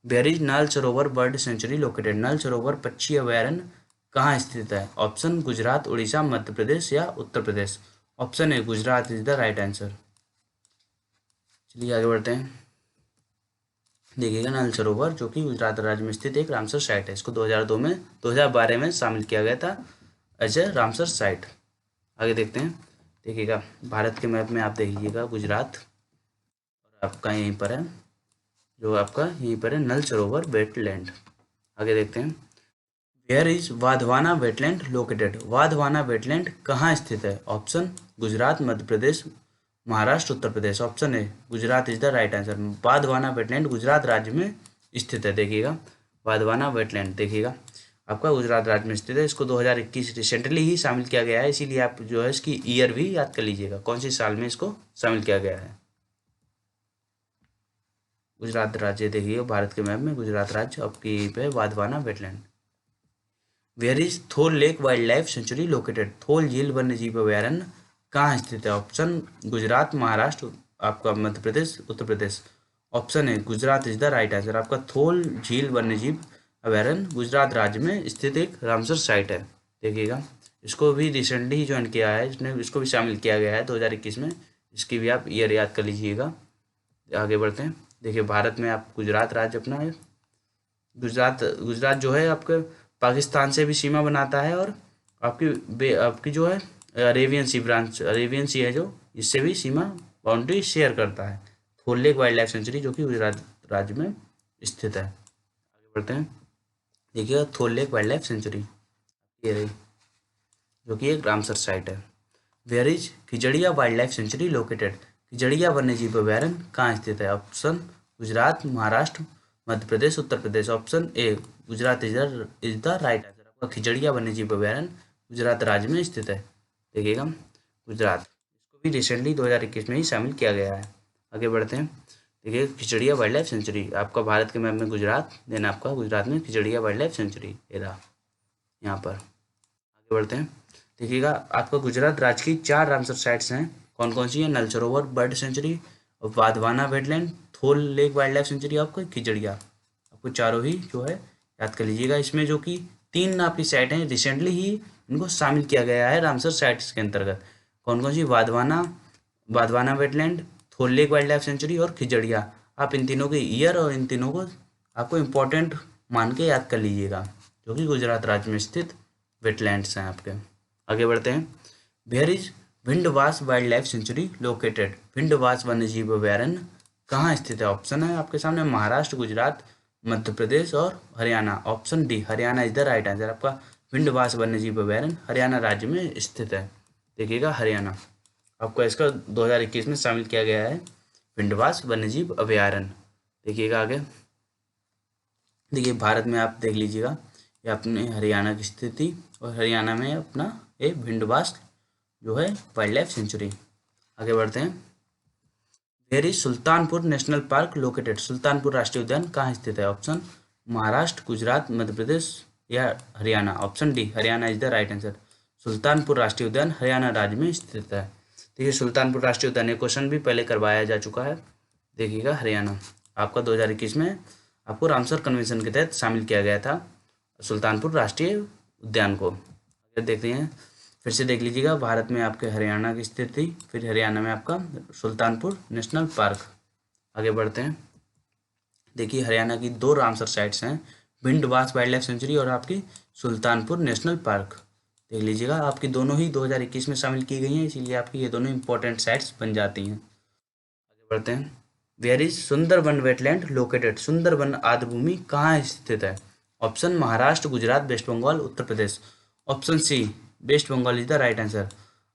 Where is null Sarovar bird sanctuary located, नल सरोवर पक्षी अभयारण्य कहाँ स्थित है? ऑप्शन गुजरात, उड़ीसा, मध्य प्रदेश या Uttar Pradesh. Option A Gujarat is the right answer. चलिए आगे बढ़ते हैं। देखिएगा नल सरोवर, जो कि गुजरात राज्य में स्थित एक रामसर साइट है, इसको 2012 में शामिल किया गया था एज ए रामसर साइट। आगे देखते हैं। देखिएगा भारत के मैप में आप देख लीजिएगा गुजरात, और आपका यहीं पर है, जो आपका यहीं पर है नल सरोवर वेटलैंड। आगे देखते हैं। Where is Wadhwana wetland located, Wadhwana wetland कहाँ स्थित है? Option Gujarat, Madhya Pradesh, Maharashtra, Uttar Pradesh. Option A Gujarat is the right answer. Wadhwana wetland Gujarat राज्य में स्थित है। देखिएगा वाधवाना वेटलैंड, देखिएगा आपका गुजरात राज्य में स्थित है। इसको 2021 रिसेंटली ही शामिल किया गया है, इसीलिए आप जो है इसकी ईयर भी याद कर लीजिएगा, कौन सी साल में इसको शामिल किया गया है। गुजरात राज्य, देखिए भारत के मैप में गुजरात राज्य आपकी पे Wadhwana wetland. Where is Thol lake wild life sanctuary located, Thol झील वन्य जीव अभयारण्य कहाँ स्थित है? ऑप्शन गुजरात, महाराष्ट्र, आपका मध्य Pradesh, Uttar Pradesh. Option A Gujarat is the right answer. आपका थोल झील वन्य जीव अभयारण्य गुजरात राज्य में स्थित एक रामसर साइट है। देखिएगा इसको भी रिसेंटली ही ज्वाइन किया है इसने, इसको भी शामिल किया गया है 2021 में, इसकी भी आप ईयर याद कर लीजिएगा। आगे बढ़ते हैं। देखिए भारत में आप गुजरात राज्य अपना है, गुजरात जो है आपके पाकिस्तान से भी सीमा बनाता है, और आपकी जो है अरेबियन सी ब्रांच, अरेबियन सी है जो, इससे भी सीमा बाउंड्री शेयर करता है। थोल लेक वाइल्ड लाइफ सेंचुरी, जो कि गुजरात राज्य में स्थित है। आगे बढ़ते हैं। देखिएगा Thol lake wild life sanctuary ये रही, जो कि एक रामसर साइट है। Where is Khijadia wild life sanctuary located, Khijadia वन्यजीव अभयारण्य कहाँ स्थित है? Option Gujarat, Maharashtra, Madhya Pradesh, Uttar Pradesh. Option A Gujarat is the right answer. आपका खिजड़िया वन्यजीव अभयारण्य गुजरात राज्य में स्थित है। देखिएगा गुजरात, इसको भी रिसेंटली 2021 में ही शामिल किया गया है। आगे बढ़ते हैं। देखिए खिजड़िया वाइल्ड लाइफ सेंचुरी, आपका भारत के मैप में गुजरात, देन आपका गुजरात में खिजड़िया वाइल्ड लाइफ सेंचुरी ये रहा यहाँ पर। आगे बढ़ते हैं। देखिएगा आपका गुजरात राज्य की 4 रामसर साइट्स हैं, कौन कौन सी है? नल सरोवर बर्ड सेंचुरी, वाधवाना वेटलैंड, थोल लेक वाइल्ड लाइफ सेंचुरी, आपको खिजड़िया, आपको चारों ही जो है याद कर लीजिएगा। इसमें जो कि 3 आपकी साइट हैं, रिसेंटली ही इनको शामिल किया गया है रामसर साइट्स के अंतर्गत। कौन कौन सी? वाधवाना वेटलैंड, थोल लेक वाइल्ड लाइफ सेंचुरी और खिजड़िया। आप इन तीनों के ईयर और इन तीनों को आपको इम्पोर्टेंट मान के याद कर लीजिएगा, जो कि गुजरात राज्य में स्थित वेटलैंड्स हैं आपके। आगे बढ़ते हैं। Where is Bhindawas wild life sanctuary located, Bhindawas वन्यजीव अभयारण्य कहाँ स्थित है? ऑप्शन है आपके सामने महाराष्ट्र, गुजरात, मध्य प्रदेश और Haryana. Option D Haryana is the right answer. आपका विंध्यवास वन्यजीव अभयारण्य हरियाणा राज्य में स्थित है। देखिएगा हरियाणा, आपको इसका 2021 में शामिल किया गया है विंध्यवास वन्यजीव अभयारण्य। देखिएगा आगे, देखिए भारत में आप देख लीजिएगा ये अपने हरियाणा की स्थिति, और हरियाणा में अपना ये विंध्यवास जो है वाइल्ड लाइफ सेंचुरी। आगे बढ़ते हैं। Where is Sultanpur national park located. Sultanpur राष्ट्रीय उद्यान कहाँ स्थित है? ऑप्शन महाराष्ट्र, गुजरात, मध्य प्रदेश या Haryana. Option D Haryana is the right answer. Sultanpur राष्ट्रीय उद्यान हरियाणा राज्य में स्थित है। देखिए सुल्तानपुर राष्ट्रीय उद्यान ये क्वेश्चन भी पहले करवाया जा चुका है। देखिएगा हरियाणा, आपका 2021 में आपको रामसर कन्वेंशन के तहत शामिल किया गया था सुल्तानपुर राष्ट्रीय उद्यान को। अगर देखते हैं फिर से देख लीजिएगा, भारत में आपके हरियाणा की स्थिति, फिर हरियाणा में आपका सुल्तानपुर नेशनल पार्क। आगे बढ़ते हैं। देखिए हरियाणा की 2 रामसर साइट्स हैं, विंध्यवास वाइल्ड लाइफ सेंचुरी और आपकी सुल्तानपुर नेशनल पार्क। देख लीजिएगा आपकी दोनों ही 2021 में शामिल की गई हैं, इसीलिए आपकी ये दोनों इंपॉर्टेंट साइट्स बन जाती हैं। आगे बढ़ते हैं। Where is Sundarban wetland located. Sundarban आर्द्रभूमि कहाँ स्थित है? Option Maharashtra, Gujarat, West Bengal, Uttar Pradesh. Option C West Bengal is the right answer.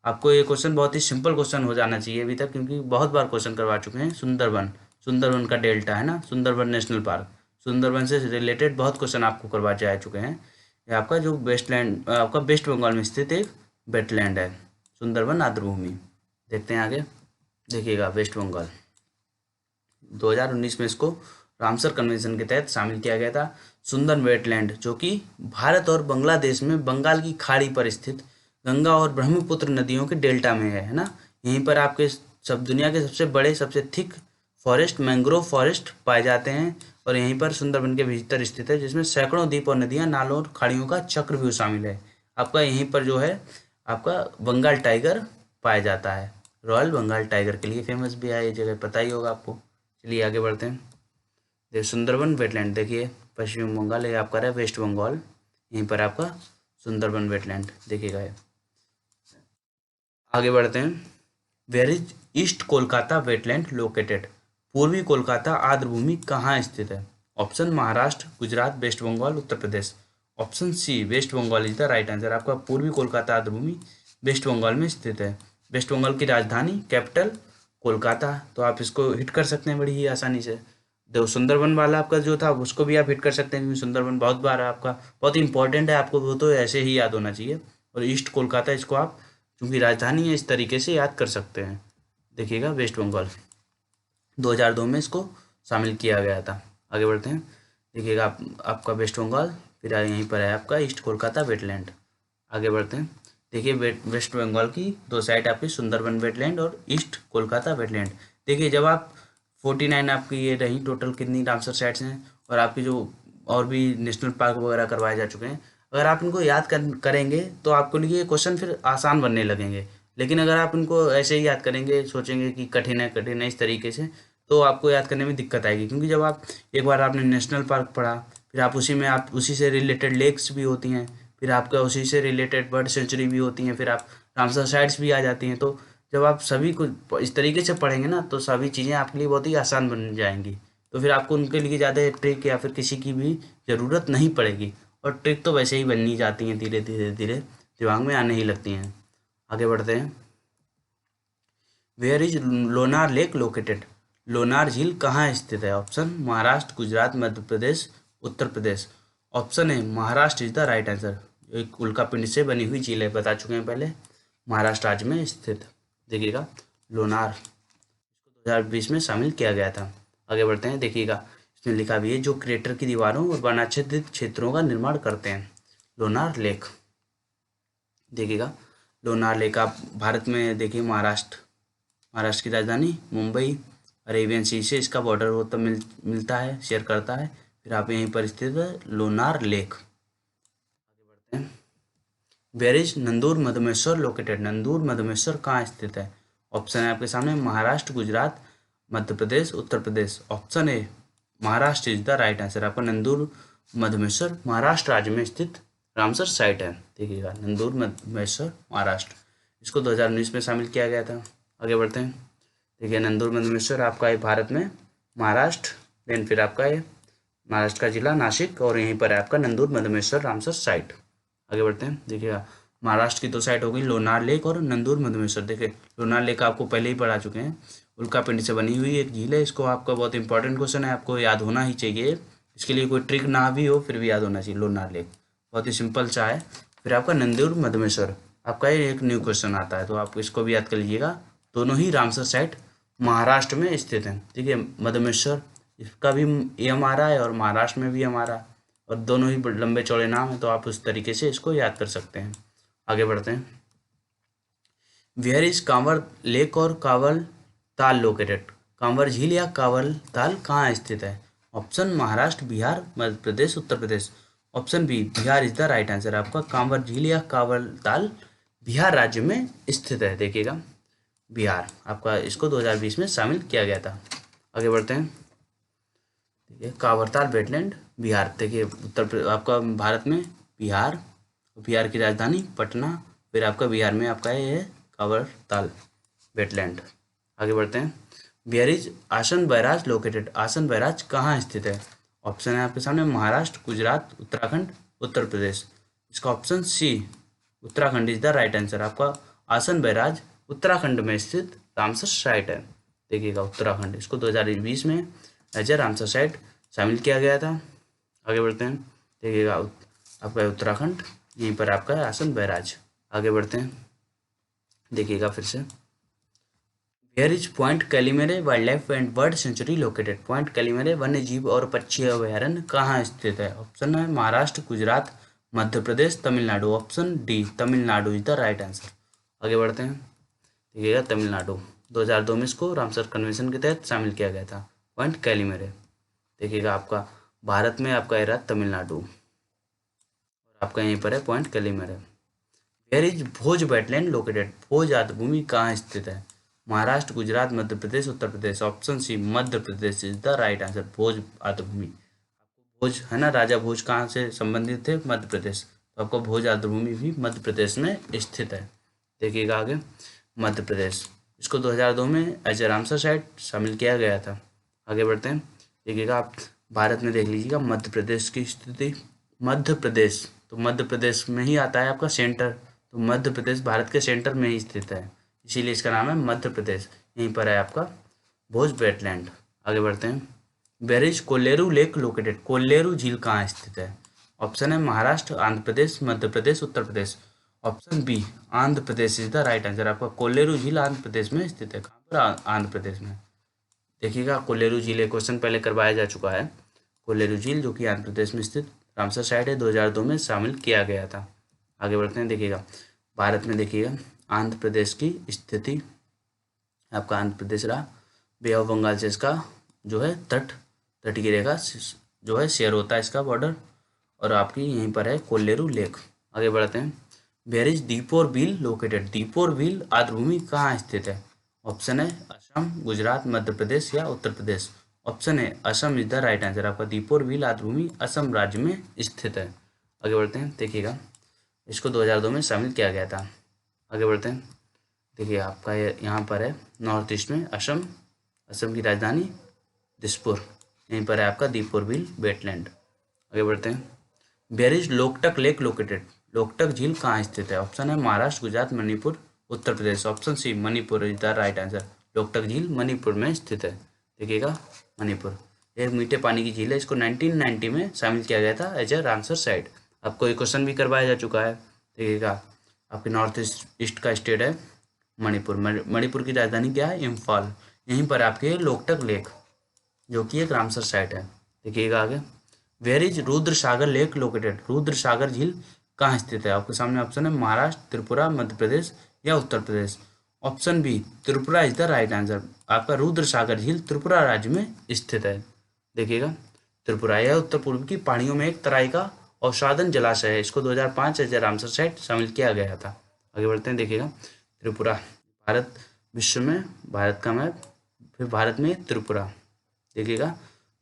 आपको ये क्वेश्चन बहुत ही सिंपल क्वेश्चन हो जाना चाहिए अभी तक, क्योंकि बहुत बार क्वेश्चन करवा चुके हैं। सुंदरबन, सुंदरबन का डेल्टा है ना, सुंदरबन नेशनल पार्क, सुंदरबन से रिलेटेड बहुत क्वेश्चन आपको करवा जा चुके हैं। ये आपका जो वेस्टलैंड, आपका वेस्ट बंगाल में स्थित एक वेटलैंड है, सुंदरबन आर्द्रभूमि। देखते हैं आगे। देखिएगा वेस्ट बंगाल 2019 में इसको रामसर कन्वेंशन के तहत शामिल किया गया था। सुंदर वेटलैंड जो कि भारत और बांग्लादेश में बंगाल की खाड़ी पर स्थित गंगा और ब्रह्मपुत्र नदियों के डेल्टा में है ना। यहीं पर आपके सब दुनिया के सबसे बड़े, सबसे थिक फॉरेस्ट, मैंग्रोव फॉरेस्ट पाए जाते हैं, और यहीं पर सुंदरबन के भीतर स्थित है, जिसमें सैकड़ों द्वीप और नदियां, नालों और खाड़ियों का चक्रव्यूह शामिल है। आपका यहीं पर जो है आपका बंगाल टाइगर पाया जाता है। रॉयल बंगाल टाइगर के लिए फेमस भी है ये जगह, पता ही होगा आपको। चलिए आगे बढ़ते हैं। देखिए सुंदरबन वेटलैंड, देखिए पश्चिम बंगाल, ये आपका रहा वेस्ट बंगाल, यहीं पर आपका सुंदरबन वेटलैंड देखिएगा। आगे बढ़ते हैं। Where is East Kolkata wetland located. पूर्वी कोलकाता आर्द्रभूमि कहाँ स्थित है? Option Maharashtra, Gujarat, West Bengal, Uttar Pradesh. Option C West Bengal is the right answer. आपका पूर्वी कोलकाता आर्द्रभूमि वेस्ट बंगाल में स्थित है। वेस्ट बंगाल की राजधानी, कैपिटल कोलकाता, तो आप इसको हिट कर सकते हैं बड़ी ही आसानी से। देखो सुंदरबन वाला आपका जो था उसको भी आप हिट कर सकते हैं, क्योंकि सुंदरबन बहुत बार आपका बहुत इंपॉर्टेंट है, आपको वो तो ऐसे ही याद होना चाहिए। और ईस्ट कोलकाता इसको आप क्योंकि राजधानी है इस तरीके से याद कर सकते हैं। देखिएगा वेस्ट बंगाल 2002 में इसको शामिल किया गया था। आगे बढ़ते हैं। देखिएगा आपका वेस्ट बंगाल, फिर यहीं पर है आपका ईस्ट कोलकाता वेटलैंड। आगे बढ़ते हैं। देखिए वेस्ट बंगाल की 2 साइड आपकी सुंदरबन वेटलैंड और ईस्ट कोलकाता वेटलैंड। देखिए जब आप 49 आपकी ये रही टोटल कितनी रामसर साइट्स हैं, और आपकी जो और भी नेशनल पार्क वगैरह करवाए जा चुके हैं, अगर आप इनको याद करेंगे तो आपके लिए क्वेश्चन फिर आसान बनने लगेंगे। लेकिन अगर आप इनको ऐसे ही याद करेंगे, सोचेंगे कि कठिन है इस तरीके से, तो आपको याद करने में दिक्कत आएगी। क्योंकि जब आप एक बार आपने नेशनल पार्क पढ़ा, फिर आप उसी में आप उसी से रिलेटेड लेक्स भी होती हैं, फिर आपका उसी से रिलेटेड बर्ड सेंचुरी भी होती हैं, फिर आप रामसर साइट्स भी आ जाती हैं। तो जब आप सभी को इस तरीके से पढ़ेंगे ना, तो सभी चीज़ें आपके लिए बहुत ही आसान बन जाएंगी। तो फिर आपको उनके लिए ज़्यादा ट्रिक या फिर किसी की भी ज़रूरत नहीं पड़ेगी। और ट्रिक तो वैसे ही बननी जाती हैं, धीरे धीरे धीरे दिमाग में आने ही लगती हैं। आगे बढ़ते हैं। Where is Lonar lake located. Lonar झील कहाँ स्थित है? ऑप्शन महाराष्ट्र, गुजरात, मध्य प्रदेश, उत्तर प्रदेश। ऑप्शन है Maharashtra is the right answer. एक उल्का पिंड से बनी हुई झील है, बता चुके हैं पहले, महाराष्ट्र राज्य में स्थित। देखिएगा लोनार 2020 में शामिल किया गया था। आगे बढ़ते हैं। देखिएगा इसमें लिखा भी है जो क्रेटर की दीवारों और वनाच्छादित क्षेत्रों का निर्माण करते हैं। लोनार लेक, देखिएगा लोनार लेक आप भारत में देखिए महाराष्ट्र की राजधानी मुंबई, अरेबियन सी से इसका बॉर्डर होता मिलता है, शेयर करता है। फिर आप यहीं पर स्थित है लोनार लेक। आगे बढ़ते हैं। Where is Nandur Madhumeshwar located. Nandur Madhumeshwar कहाँ स्थित है? ऑप्शन है आपके सामने Maharashtra, Gujarat, Madhya Pradesh, Uttar Pradesh. Option A Maharashtra is the right answer. आपका नंदूर मधुमेश्वर महाराष्ट्र राज्य में स्थित रामसर साइट है। देखिएगा नंदूर मधुमेश्वर महाराष्ट्र, इसको 2019 में शामिल किया गया था। आगे बढ़ते हैं। देखिए नंदूर मधुमेश्वर आपका है भारत में महाराष्ट्र, देन फिर आपका है महाराष्ट्र का जिला नासिक, और यहीं पर है आपका नंदूर मधुमेश्वर रामसर साइट। आगे बढ़ते हैं, देखिएगा महाराष्ट्र की तो साइट हो गई लोनार लेक और नंदूर मधुमेश्वर। देखिए लोनार लेक आपको पहले ही पढ़ा चुके हैं, उल्कापिंड से बनी हुई एक झील है। इसको आपका बहुत इंपॉर्टेंट क्वेश्चन है, आपको याद होना ही चाहिए, इसके लिए कोई ट्रिक ना भी हो फिर भी याद होना चाहिए। लोनार लेक बहुत ही सिंपल सा है। फिर आपका नंदूर मधुमेश्वर, आपका ये एक न्यू क्वेश्चन आता है तो आप इसको भी याद कर लीजिएगा। दोनों ही रामसर साइट महाराष्ट्र में स्थित हैं। ठीक है, मधुमेश्वर इसका भी एम आ रहा है और महाराष्ट्र में भी एम आ रहा है, और दोनों ही लंबे चौड़े नाम हैं, तो आप उस तरीके से इसको याद कर सकते हैं। आगे बढ़ते हैं, वेयर इज कांवर लेक और कावल ताल लोकेटेड। कांवर झील या कावल ताल कहाँ स्थित है? Option Maharashtra, Bihar, Madhya Pradesh, Uttar Pradesh. Option B Bihar is the right answer. आपका कांवर झील या कावल ताल बिहार राज्य में स्थित है। देखिएगा बिहार, आपका इसको 2020 में शामिल किया गया था। आगे बढ़ते हैं, देखिए कांवरताल वेटलैंड बिहार। देखिए आपका भारत में बिहार, बिहार की राजधानी पटना, फिर आपका बिहार में आपका ये है कांवरताल वेटलैंड। आगे बढ़ते हैं, वेयर इज आसन बैराज लोकेटेड। आसन बैराज कहाँ स्थित है? ऑप्शन है आपके सामने महाराष्ट्र, गुजरात, उत्तराखंड, उत्तर प्रदेश। इसका option C Uttarakhand is the right answer. आपका आसन बैराज उत्तराखंड में स्थित रामसर साइट है। देखिएगा उत्तराखंड, इसको 2020 में एज ए रामसर साइट शामिल किया गया था। आगे बढ़ते हैं, देखिएगा आपका उत्तराखंड, यहीं पर आपका है आसन बैराज। आगे बढ़ते हैं, देखिएगा फिर से, where is Point Calimere wildlife and bird sanctuary located. Point Calimere वन्य जीव और पक्षी अभयारण्य कहाँ स्थित है? ऑप्शन है Maharashtra, Gujarat, Madhya Pradesh, Tamil Nadu. Option D Tamil Nadu is the right answer. आगे बढ़ते हैं, देखिएगा तमिलनाडु, 2002 में इसको रामसर कन्वेंशन के तहत शामिल किया गया था पॉइंट कैलीमेरे। देखिएगा आपका भारत में आपका एरा तमिलनाडु, और आपका यहीं पर है Point Calimere. Where is Bhoj wetland located. Bhoj आर्द्रभूमि कहाँ स्थित है? Maharashtra, Gujarat, Madhya Pradesh, Uttar Pradesh. Option C Madhya Pradesh is the right answer. Bhoj आर्द्रभूमि, भोज है ना, राजा भोज कहाँ से संबंधित थे? मध्य प्रदेश, तो आपको भोज आर्द्रभूमि भी मध्य प्रदेश में स्थित है। देखिएगा आगे मध्य प्रदेश, इसको 2002 में एज ए रामसर साइट शामिल किया गया था। आगे बढ़ते हैं, देखिएगा आप भारत में देख लीजिएगा मध्य प्रदेश की स्थिति। मध्य प्रदेश, तो मध्य प्रदेश में ही आता है आपका सेंटर, तो मध्य प्रदेश भारत के सेंटर में ही स्थित है, इसीलिए इसका नाम है मध्य प्रदेश। यहीं पर है आपका भोज वेटलैंड। आगे बढ़ते हैं, where is Kolleru lake located. Kolleru झील कहाँ स्थित है? ऑप्शन है Maharashtra, Andhra Pradesh, Madhya Pradesh, Uttar Pradesh. Option B Andhra Pradesh is the right answer. आपका कोल्लेरू झील आंध्र प्रदेश में स्थित है। कहाँ पर? आंध्र प्रदेश में। देखिएगा कोल्लेरू झील एक क्वेश्चन पहले करवाया जा चुका है। कोल्लेरू झील जो कि आंध्र प्रदेश में स्थित रामसर साइट है, 2002 में शामिल किया गया था। आगे बढ़ते हैं, देखिएगा भारत में देखिएगा आंध्र प्रदेश की स्थिति, आपका आंध्र प्रदेश रहा, बे ऑफ बंगाल से इसका जो है तट की रेखा जो है शेयर होता है इसका बॉर्डर, और आपकी यहीं पर है कोल्लेरू लेक। आगे बढ़ते हैं, where is Deepor Beel located. Deepor Beel आर्द्रभूमि कहाँ स्थित है? ऑप्शन है असम, गुजरात, मध्य प्रदेश या उत्तर प्रदेश। ऑप्शन है Assam is the right answer. आपका दीपोर बिल आर्द्रभूमि असम राज्य में स्थित है। आगे बढ़ते हैं, देखिएगा इसको 2002 में शामिल किया गया था। आगे बढ़ते हैं, देखिए आपका यहाँ पर है नॉर्थ ईस्ट में असम, असम की राजधानी दिसपुर, यहीं पर है आपका दीपोर बिल वेटलैंड। आगे बढ़ते हैं, where is Loktak lake located. Loktak झील कहाँ स्थित है? ऑप्शन है Maharashtra, Gujarat, Manipur, Uttar Pradesh. Option C Manipur is the right answer. Loktak झील मणिपुर में स्थित है। देखिएगा मणिपुर एक मीठे पानी की झील है, इसको 1990 में शामिल किया गया था एज ए रामसर साइट। आपको एक क्वेश्चन भी करवाया जा चुका है। देखिएगा आपके नॉर्थ ईस्ट का स्टेट है मणिपुर, मणिपुर की राजधानी क्या है? इम्फाल। यहीं पर आपके लोकटक लेक जो कि एक रामसर साइट है। देखिएगा आगे, where is Rudra Sagar lake located. Rudra Sagar झील कहाँ स्थित है? आपके सामने ऑप्शन है महाराष्ट्र, त्रिपुरा, मध्य प्रदेश या Uttar Pradesh. Option B Tripura is the right answer. आपका रुद्र सागर झील त्रिपुरा राज्य में स्थित है। देखिएगा त्रिपुरा, यह उत्तर पूर्व की पहाड़ियों में एक तराई का अवसादन जलाशय है, इसको 2005 एज ए रामसर साइट शामिल किया गया था। आगे बढ़ते हैं, देखिएगा त्रिपुरा, भारत विश्व में भारत का मैप, फिर भारत में त्रिपुरा। देखिएगा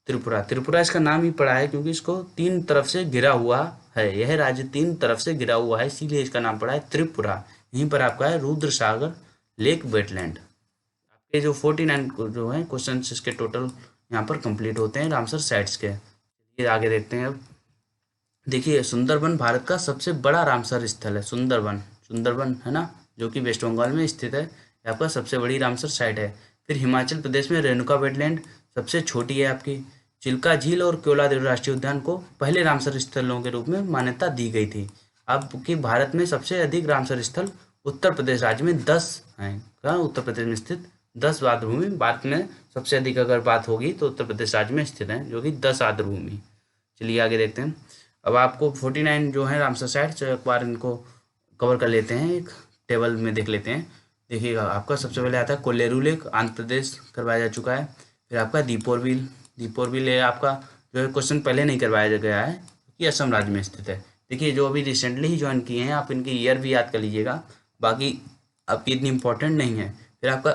त्रिपुरा इसका नाम ही पड़ा है क्योंकि इसको 3 तरफ से घिरा हुआ है, यह राज्य 3 तरफ से घिरा हुआ है, इसीलिए इसका नाम पड़ा है त्रिपुरा। यहीं पर आपका है रुद्र सागर लेक वेटलैंड। आपके जो 49 जो है क्वेश्चन इसके टोटल यहाँ पर कंप्लीट होते हैं रामसर साइट्स के। ये आगे देखते हैं अब। देखिए सुंदरबन भारत का सबसे बड़ा रामसर स्थल है। सुंदरबन, सुंदरबन है ना, जो कि वेस्ट बंगाल में स्थित है। ये आपका सबसे बड़ी रामसर साइट है। फिर हिमाचल प्रदेश में रेणुका वेटलैंड सबसे छोटी है आपकी। चिल्का झील और केवलादेव राष्ट्रीय उद्यान को पहले रामसर स्थलों के रूप में मान्यता दी गई थी। अब कि भारत में सबसे अधिक रामसर स्थल उत्तर प्रदेश राज्य में 10 हैं। कहाँ? उत्तर प्रदेश में स्थित 10 आर्द्रभूमि। भारत में सबसे अधिक अगर बात होगी तो उत्तर प्रदेश राज्य में स्थित है, जो कि 10 आर्द्रभूमि। चलिए आगे देखते हैं। अब आपको 49 जो है रामसर साइट, एक बार इनको कवर कर लेते हैं, एक टेबल में देख लेते हैं। देखिएगा आपका सबसे पहले आता है कोल्लेरू लेक, आंध्र प्रदेश करवाया जा चुका है। फिर आपका दीपोर बिल, दीपोर बिल है आपका जो है क्वेश्चन पहले नहीं करवाया गया है, कि असम राज्य में स्थित है। देखिए जो अभी रिसेंटली ही ज्वाइन किए हैं आप, इनकी ईयर भी याद कर लीजिएगा, बाकी आपकी इतनी इंपॉर्टेंट नहीं है। फिर आपका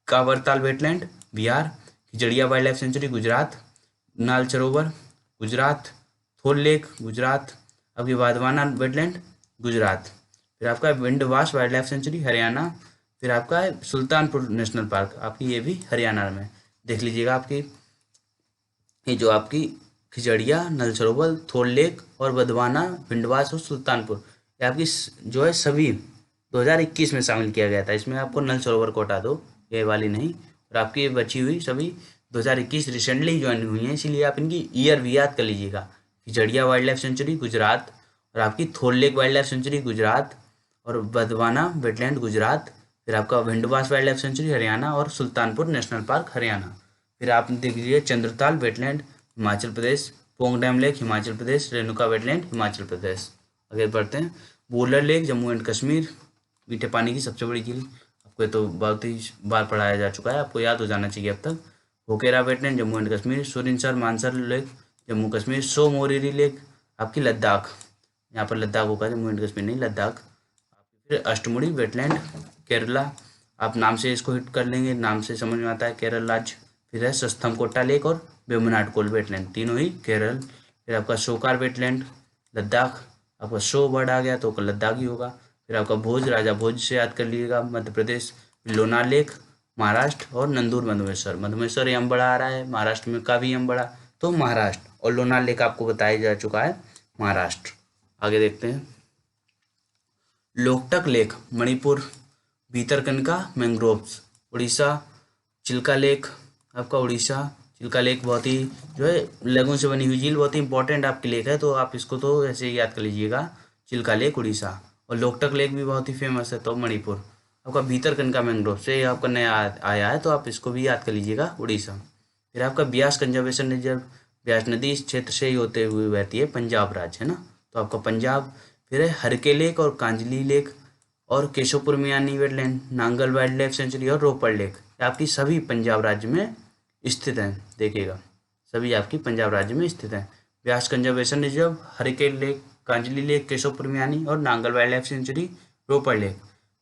Kabartal wetland Bihar, Khijadiya wild life sanctuary Gujarat, Nal Sarovar Gujarat, थोल लेक गुजरात, आपकी वाधवाना वेटलैंड गुजरात। फिर आपका Bhindawas wild life sanctuary Haryana. फिर आपका है सुल्तानपुर नेशनल पार्क, आपकी ये भी हरियाणा में। देख लीजिएगा आपकी ये जो आपकी खिजड़िया, नल सरोवर, थोल लेक और वधवाना, विंडवास और सुल्तानपुर, ये आपकी जो है सभी 2021 में शामिल किया गया था। इसमें आपको नल सरोवर को हटा दो, ये वाली नहीं, और आपकी ये बची हुई सभी 2021 रिसेंटली ही ज्वाइन हुई हैं, इसीलिए आप इनकी ईयर भी याद कर लीजिएगा। Khijadiya wild life sanctuary Gujarat, और आपकी Thol lake wild life sanctuary Gujarat, और वधवाना वेटलैंड गुजरात। फिर आपका Bhindawas wild life sanctuary Haryana, और सुल्तानपुर नेशनल पार्क हरियाणा। फिर आप देख लीजिए Chandratal wetland Himachal Pradesh, Pong dam lake Himachal Pradesh, Renuka wetland Himachal Pradesh. आगे बढ़ते हैं। वुलर लेक जम्मू एंड कश्मीर, मीठे पानी की सबसे बड़ी झील, आपको ये तो बहुत ही बार पढ़ाया जा चुका है, आपको याद हो जाना चाहिए अब तक। Hokera wetland Jammu and Kashmir, Surinsar Mansar lake Jammu Kashmir, so Moriri lake आपकी लद्दाख, यहाँ पर लद्दाख होगा, जम्मू एंड कश्मीर नहीं, लद्दाख। फिर अष्टमुड़ी वेटलैंड केरला, आप नाम से इसको हिट कर लेंगे, नाम से समझ में आता है केरल राज्य। फिर है सस्थमकोटा लेक और वेमुनाड कोल वेटलैंड, तीनों ही केरल। फिर आपका सोकार वेटलैंड लद्दाख, आपका शो वर्ड आ गया तो लद्दाख ही होगा। फिर आपका भोज, राजा भोज से याद कर लीजिएगा मध्य प्रदेश। लोनार लेक महाराष्ट्र, और नंदूर मधुमेश्वर, मधुमेश्वर यम बड़ा आ रहा है, महाराष्ट्र में का भी यम बड़ा, तो महाराष्ट्र। और लोनार लेक आपको बताया जा चुका है महाराष्ट्र। आगे देखते हैं। Loktak lake Manipur, Bhitarkanika mangroves Orissa, Chilka lake आपका उड़ीसा। चिल्का लेक बहुत ही जो है लगों से बनी हुई झील, बहुत ही इंपॉर्टेंट आपकी लेक है, तो आप इसको तो ऐसे ही याद कर लीजिएगा, चिल्का लेक उड़ीसा। और लोकटक लेक भी बहुत ही फेमस है, तो मणिपुर। आपका भीतरकनिका मैंग्रोव से आपका नया आया है, तो आप इसको भी याद कर लीजिएगा, उड़ीसा। फिर आपका ब्यास कंजर्वेशन रिजर्व, ब्यास नदी इस क्षेत्र से ही होते हुए बहती है, पंजाब राज्य है ना, तो आपका पंजाब। फिर है हरके लेक और कांजली लेक, और Keshavpur Miani wetland, Nangal wild life sanctuary और रोपड़ लेक, आपकी सभी पंजाब राज्य में स्थित हैं। देखिएगा सभी आपकी पंजाब राज्य में स्थित हैं। Beas conservation reserve, hurricane lake, Kanjli lake, Keshavpur Miani और नांगल वाइल्ड लाइफ सेंचुरी, रोपड़ लेक।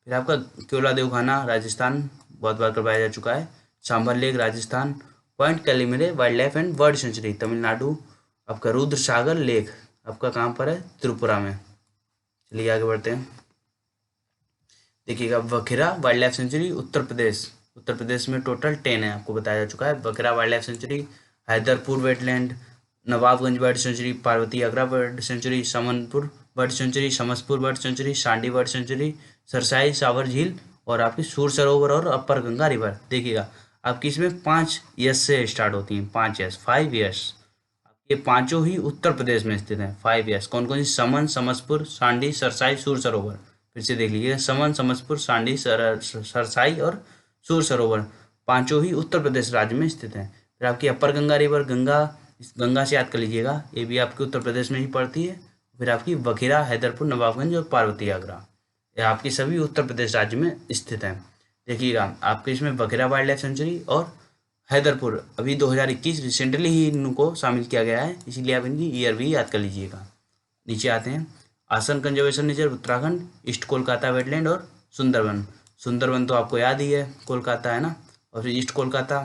फिर आपका केवलादेव खाना राजस्थान, बहुत बार करवाया जा चुका है। Sambhar lake Rajasthan, Point Calimere wildlife and bird sanctuary Tamil Nadu. आपका रुद्र सागर लेक आपका कहाँ पर है, त्रिपुरा में। चलिए आगे बढ़ते हैं। देखिएगा Bakhera wild life sanctuary Uttar Pradesh, Uttar Pradesh में टोटल 10 है, आपको बताया जा चुका है। Bakhera wild life sanctuary, Haidarpur wetland, Nawabganj bird sanctuary, Parvati Agra bird sanctuary, Samanpur bird sanctuary, Samaspur bird sanctuary, Sandi bird sanctuary, Sarsai Sawar झील, और आपकी सूर सरोवर और अपर गंगा रिवर। देखिएगा आपकी इसमें 5 यस से स्टार्ट होती हैं, 5 यस, 5 यस। ये पांचों ही उत्तर प्रदेश में स्थित हैं, 5 यस। कौन कौन सी? समन, समसपुर, सांडी, सरसाई, सूर सरोवर। फिर से देख लीजिए, समन, समसपुर, सांडी, सरसाई और सूर सरोवर, पांचों ही उत्तर प्रदेश राज्य में स्थित हैं। फिर आपकी अपर गंगा रिवर, गंगा, गंगा से याद कर लीजिएगा, ये भी आपके उत्तर प्रदेश में ही पड़ती है। फिर आपकी बखेरा, हैदरपुर, नवाबगंज और पार्वती आगरा, ये आपकी सभी उत्तर प्रदेश राज्य में स्थित हैं। देखिएगा आपके इसमें बखेरा वाइल्ड लाइफ सेंचुरी और हैदरपुर अभी 2021 रिसेंटली ही इनको शामिल किया गया है, इसीलिए आप इनकी ईयर भी याद कर लीजिएगा। नीचे आते हैं। आसन conservation reserve Uttarakhand, east Kolkata wetland और सुंदरबन। सुंदरबन तो आपको याद ही है, कोलकाता है ना, और फिर ईस्ट कोलकाता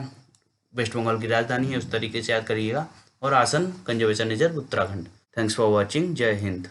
वेस्ट बंगाल की राजधानी है, उस तरीके से याद करिएगा। और आसन conservation reserve Uttarakhand. Thanks for watching, जय हिंद।